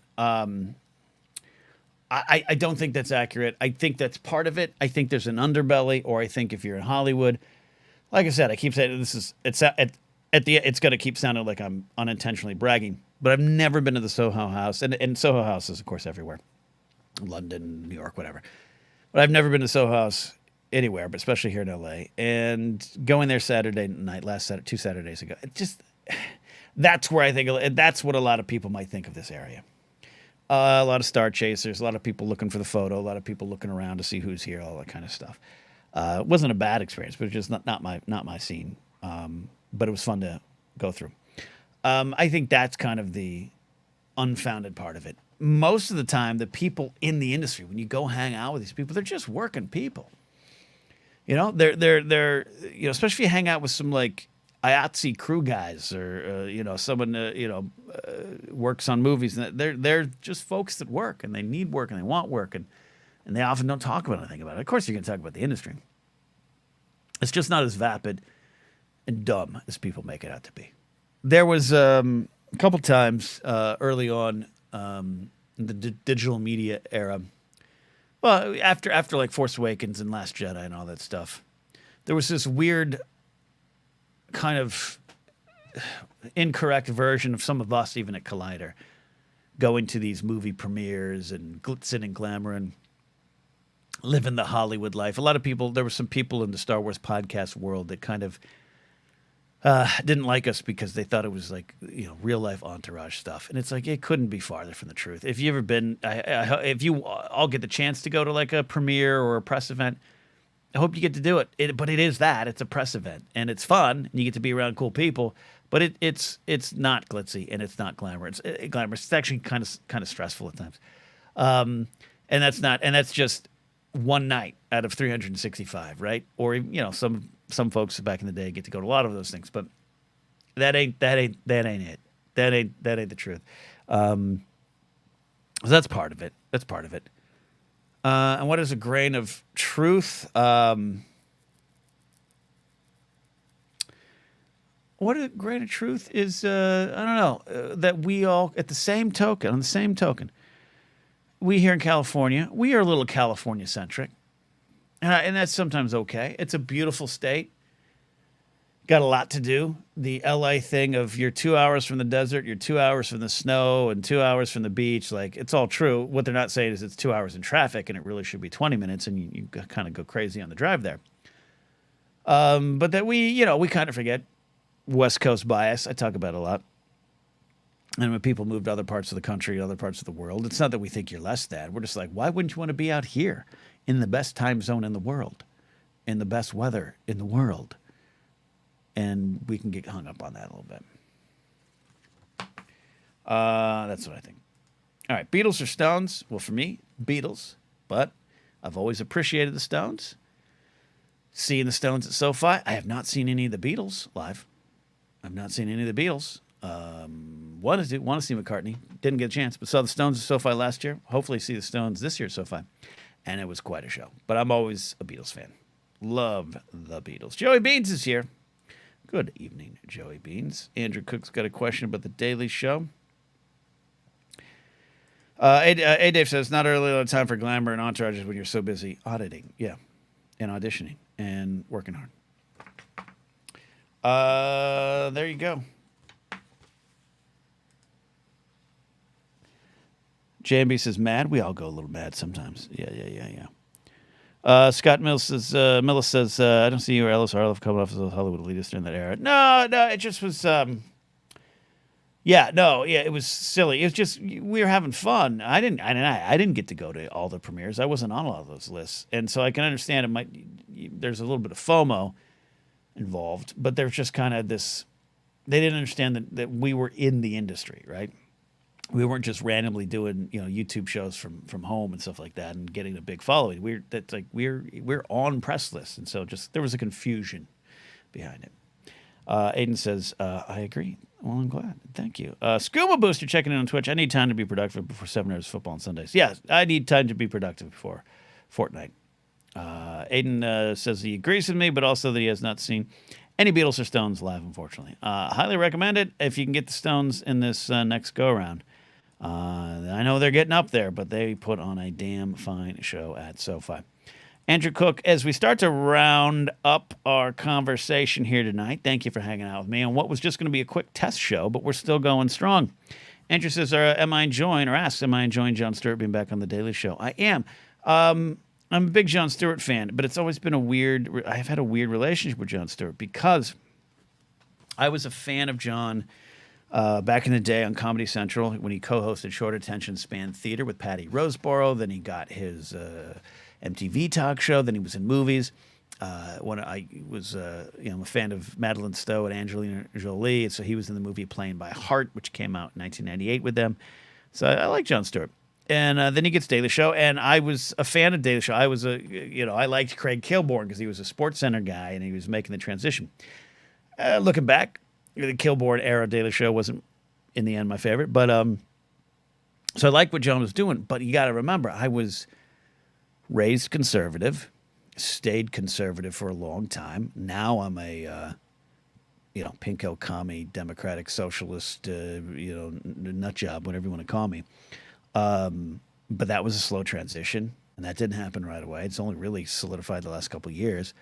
Speaker 1: I don't think that's accurate. I think that's part of it. I think there's an underbelly, or I think if you're in Hollywood, like I said, I keep saying at the it's going to keep sounding like I'm unintentionally bragging, but I've never been to the Soho House, and Soho House is of course everywhere, London, New York, whatever. But I've never been to Soho House anywhere, but especially here in LA. And going there Saturday night, last Saturday, 2 Saturdays ago, it just that's where I think that's what a lot of people might think of this area. A lot of star chasers, a lot of people looking for the photo, a lot of people looking around to see who's here, all that kind of stuff. It wasn't a bad experience, but it was just not my scene. But it was fun to go through. I think that's kind of the unfounded part of it. Most of the time, the people in the industry, when you go hang out with these people, they're just working people. They're especially if you hang out with some like IATSE crew guys or someone works on movies, and they're just folks that work and they need work and they want work and they often don't talk about anything about it. Of course, you're going to talk about the industry. It's just not as vapid and dumb as people make it out to be. There was a couple times early on in the digital media era. Well, after like Force Awakens and Last Jedi and all that stuff, there was this weird kind of incorrect version of some of us, even at Collider, going to these movie premieres and glitzing and glamour and living the Hollywood life. A lot of people, there were some people in the Star Wars podcast world that kind of didn't like us because they thought it was like, real life entourage stuff. And it's like, it couldn't be farther from the truth. If you ever been, if you all get the chance to go to like a premiere or a press event, I hope you get to do it. But it is that. It's a press event. And it's fun. And you get to be around cool people. But it's not glitzy and it's not glamorous. Glamorous. It's actually kind of stressful at times. And that's just one night out of 365, right? Or some folks back in the day get to go to a lot of those things, but that ain't it. That ain't the truth. So that's part of it. And what is a grain of truth? What a grain of truth is, I don't know, that we all, on the same token, we here in California, we are a little California-centric. And that's sometimes okay. It's a beautiful state. Got a lot to do. The LA thing of you're 2 hours from the desert, you're 2 hours from the snow, and 2 hours from the beach. Like, it's all true. What they're not saying is it's 2 hours in traffic, and it really should be 20 minutes, and you kind of go crazy on the drive there. But that we kind of forget West Coast bias. I talk about it a lot. And when people move to other parts of the country, other parts of the world, it's not that we think you're less than. We're just like, why wouldn't you want to be out here in the best time zone in the world, in the best weather in the world? And we can get hung up on that a little bit. That's what I think. All right, Beatles or Stones? Well, for me, Beatles. But I've always appreciated the Stones. Seeing the Stones at SoFi, I have not seen any of the Beatles live. I've not seen any of the Beatles. Want to see McCartney. Didn't get a chance, but saw the Stones at SoFi last year. Hopefully see the Stones this year at SoFi. And it was quite a show. But I'm always a Beatles fan. Love the Beatles. Joey Beans is here. Good evening, Joey Beans. Andrew Cook's got a question about the Daily Show. A Dave says, not really a lot of time for glamour and entourages when you're so busy auditing. Yeah. And auditioning and working hard. There you go. JMB says, mad. We all go a little mad sometimes. Yeah. Scott Mills says, I don't see you or Ellis Arloff coming off as a Hollywood elitist during that era. No, it just was, it was silly. It was just, we were having fun. I didn't get to go to all the premieres. I wasn't on a lot of those lists. And so I can understand there's a little bit of FOMO involved, but there's just kind of they didn't understand that we were in the industry, right? We weren't just randomly doing, YouTube shows from home and stuff like that and getting a big following. We're on press lists, and so just there was a confusion behind it. Aiden says, I agree. Well, I'm glad. Thank you. Scuba Booster checking in on Twitch. I need time to be productive before 7 hours of football on Sundays. Yeah, I need time to be productive before Fortnite. Aiden says he agrees with me, but also that he has not seen any Beatles or Stones live, unfortunately. Highly recommend it if you can get the Stones in this next go-around. I know they're getting up there, but they put on a damn fine show at SoFi. Andrew Cook, as we start to round up our conversation here tonight, thank you for hanging out with me on what was just going to be a quick test show, but we're still going strong. Andrew says, am I enjoying Jon Stewart being back on The Daily Show? I am. I'm a big Jon Stewart fan, but it's always been I've had a weird relationship with Jon Stewart because I was a fan of Jon back in the day on Comedy Central when he co-hosted Short Attention Span Theater with Patty Roseborough. Then he got his MTV talk show. Then he was in movies. When I was, I'm a fan of Madeline Stowe and Angelina Jolie, and so he was in the movie Playing by Heart, which came out in 1998 with them. So I like Jon Stewart. And then he gets Daily Show, and I was a fan of Daily Show. I liked Craig Kilborn because he was a Sports Center guy, and he was making the transition. Looking back, the Kilborn era Daily Show wasn't, in the end, my favorite. But so I liked what Jon was doing. But you got to remember, I was raised conservative, stayed conservative for a long time. Now I'm a, pinko commie, democratic socialist, nut job, whatever you want to call me. But that was a slow transition, and that didn't happen right away. It's only really solidified the last couple of years.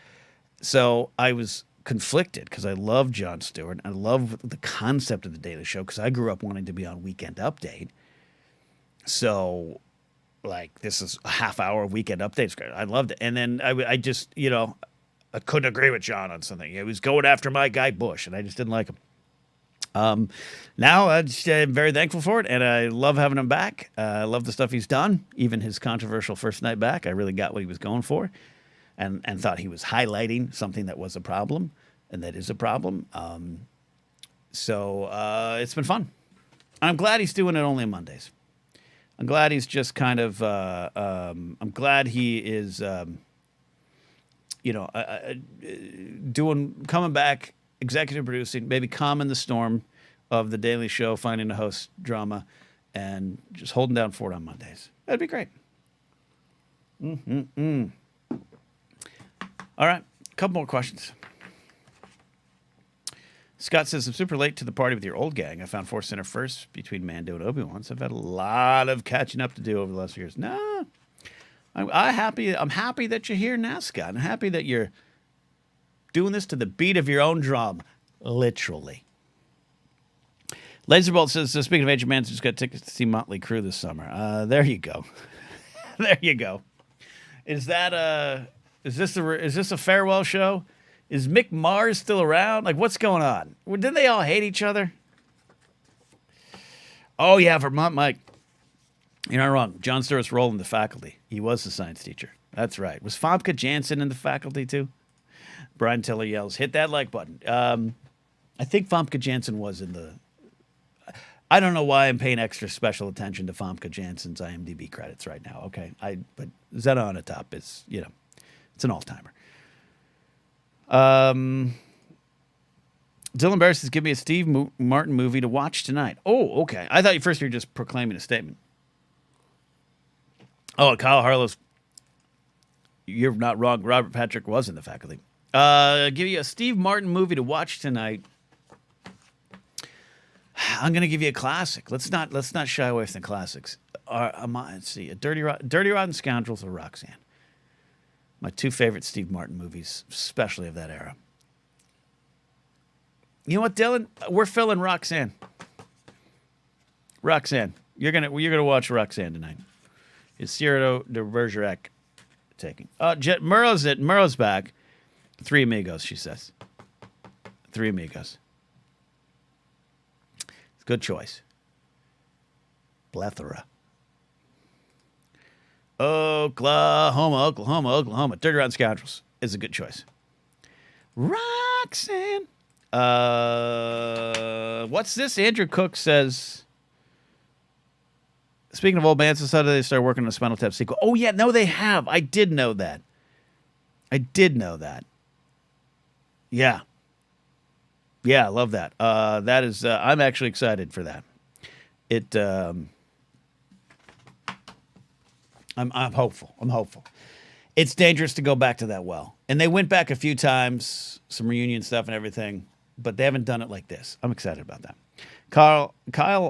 Speaker 1: So I was conflicted because I love Jon Stewart. I love the concept of The Daily Show because I grew up wanting to be on Weekend Update. So, this is a half-hour Weekend Update. I loved it. And then I just, I couldn't agree with Jon on something. He was going after my guy Bush, and I just didn't like him. Now I'm very thankful for it, and I love having him back. I love the stuff he's done, even his controversial first night back. I really got what he was going for, and thought he was highlighting something that was a problem, and that is a problem. So it's been fun. I'm glad he's doing it only on Mondays. I'm glad he's just kind of. I'm glad he is, coming back. Executive producing, maybe calming the storm of The Daily Show, finding a host drama, and just holding down fort on Mondays. That'd be great. All right, a couple more questions. Scott says, I'm super late to the party with your old gang. I found Force Center first between Mando and Obi-Wan, so I've had a lot of catching up to do over the last few years. No, I'm happy that you're here now, Scott. I'm happy that you're doing this to the beat of your own drum, literally. Laserbolt says, speaking of Agent Man, just got tickets to see Motley Crue this summer. There you go. There you go. Is this a farewell show? Is Mick Mars still around? What's going on? Didn't they all hate each other? Oh, yeah, Vermont Mike. You're not wrong. Jon Stewart's role in the faculty. He was the science teacher. That's right. Was Famke Janssen in the faculty, too? Brian Tiller yells, hit that like button. I think Famke Janssen was in the... I don't know why I'm paying extra special attention to Famke Janssen's IMDb credits right now. Okay, but Zeta on the top is, it's an all-timer. Dylan Barris says, give me a Steve Martin movie to watch tonight. Oh, okay. I thought you were just proclaiming a statement. Oh, Kyle Harlow's... You're not wrong. Robert Patrick was in the faculty. Give you a Steve Martin movie to watch tonight. I'm going to give you a classic. Let's not shy away from the classics. Let's see, Dirty Rotten Scoundrels or Roxanne. My two favorite Steve Martin movies, especially of that era. You know what, Dylan? We're filling Roxanne. Roxanne, you're gonna watch Roxanne tonight. Is Cyrano de Bergerac taking? Murrow's back. Three Amigos, she says. Three Amigos. It's a good choice. Blathering. Oklahoma. Dirty Rotten Scoundrels is a good choice. Roxanne. What's this? Andrew Cook says, speaking of old bands, decided they started working on a Spinal Tap sequel. Oh, yeah. No, they have. I did know that. Yeah. Yeah, I love that. That is, I'm actually excited for that. I'm hopeful. It's dangerous to go back to that well. And they went back a few times, some reunion stuff and everything, but they haven't done it like this. I'm excited about that. Kyle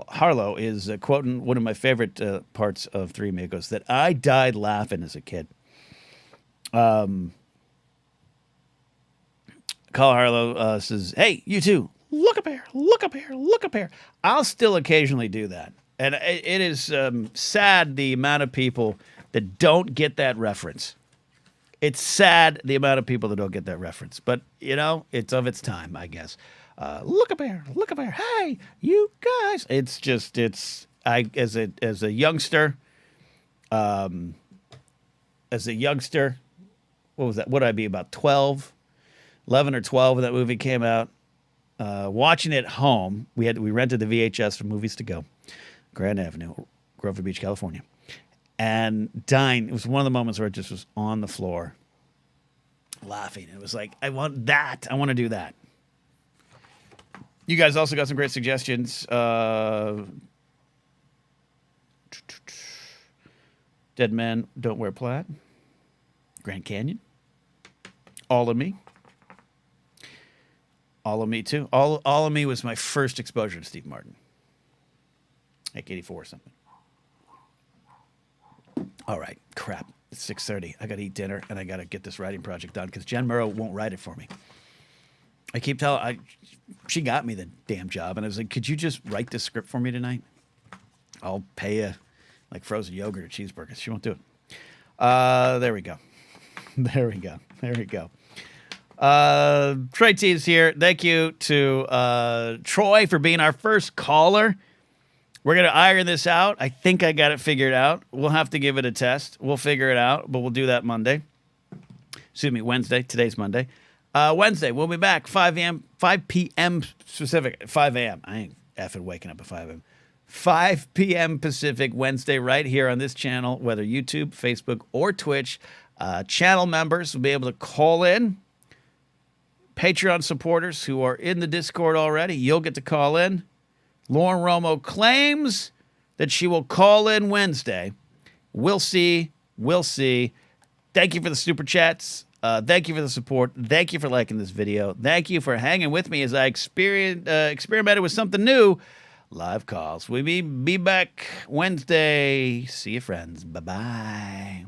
Speaker 1: Harlow is quoting one of my favorite parts of Three Amigos that I died laughing as a kid. Kyle Harlow says, "Hey, you two, look up here, look up here, look up here." I'll still occasionally do that, and it is sad the amount of people that don't get that reference. It's sad the amount of people that don't get that reference, but you know, it's of its time, I guess. Look up here, look up here. Hey, you guys! I as a youngster, what was that? What would I be, about 12, 11 or 12 when that movie came out? Watching it at home, we rented the VHS from Movies to Go, Grand Avenue, Grover Beach, California, and dying. It was one of the moments where I just was on the floor laughing. It was like, I want that. I want to do that. You guys also got some great suggestions. Dead Men Don't Wear Plaid. Grand Canyon. All of Me. All of Me, too. All of Me was my first exposure to Steve Martin. Like 84 or something. All right. Crap. It's 6:30. I got to eat dinner, and I got to get this writing project done because Jen Murrow won't write it for me. I keep telling she got me the damn job, and I was like, could you just write this script for me tonight? I'll pay you like frozen yogurt or cheeseburgers. She won't do it. There we go. There we go. There we go. Trey T is here. Thank you to Troy for being our first caller. We're going to iron this out. I think I got it figured out. We'll have to give it a test. We'll figure it out, but we'll do that Monday. Excuse me, Wednesday. Today's Monday. Wednesday, we'll be back 5 p.m. Pacific. 5 a.m. I ain't effing waking up at 5 a.m. 5 p.m. Pacific, Wednesday, right here on this channel, whether YouTube, Facebook, or Twitch. Channel members will be able to call in. Patreon supporters who are in the Discord already, you'll get to call in. Lauren Romo claims that she will call in Wednesday. We'll see. We'll see. Thank you for the super chats. Thank you for the support. Thank you for liking this video. Thank you for hanging with me as I experimented with something new. Live calls. We'll be back Wednesday. See you, friends. Bye-bye.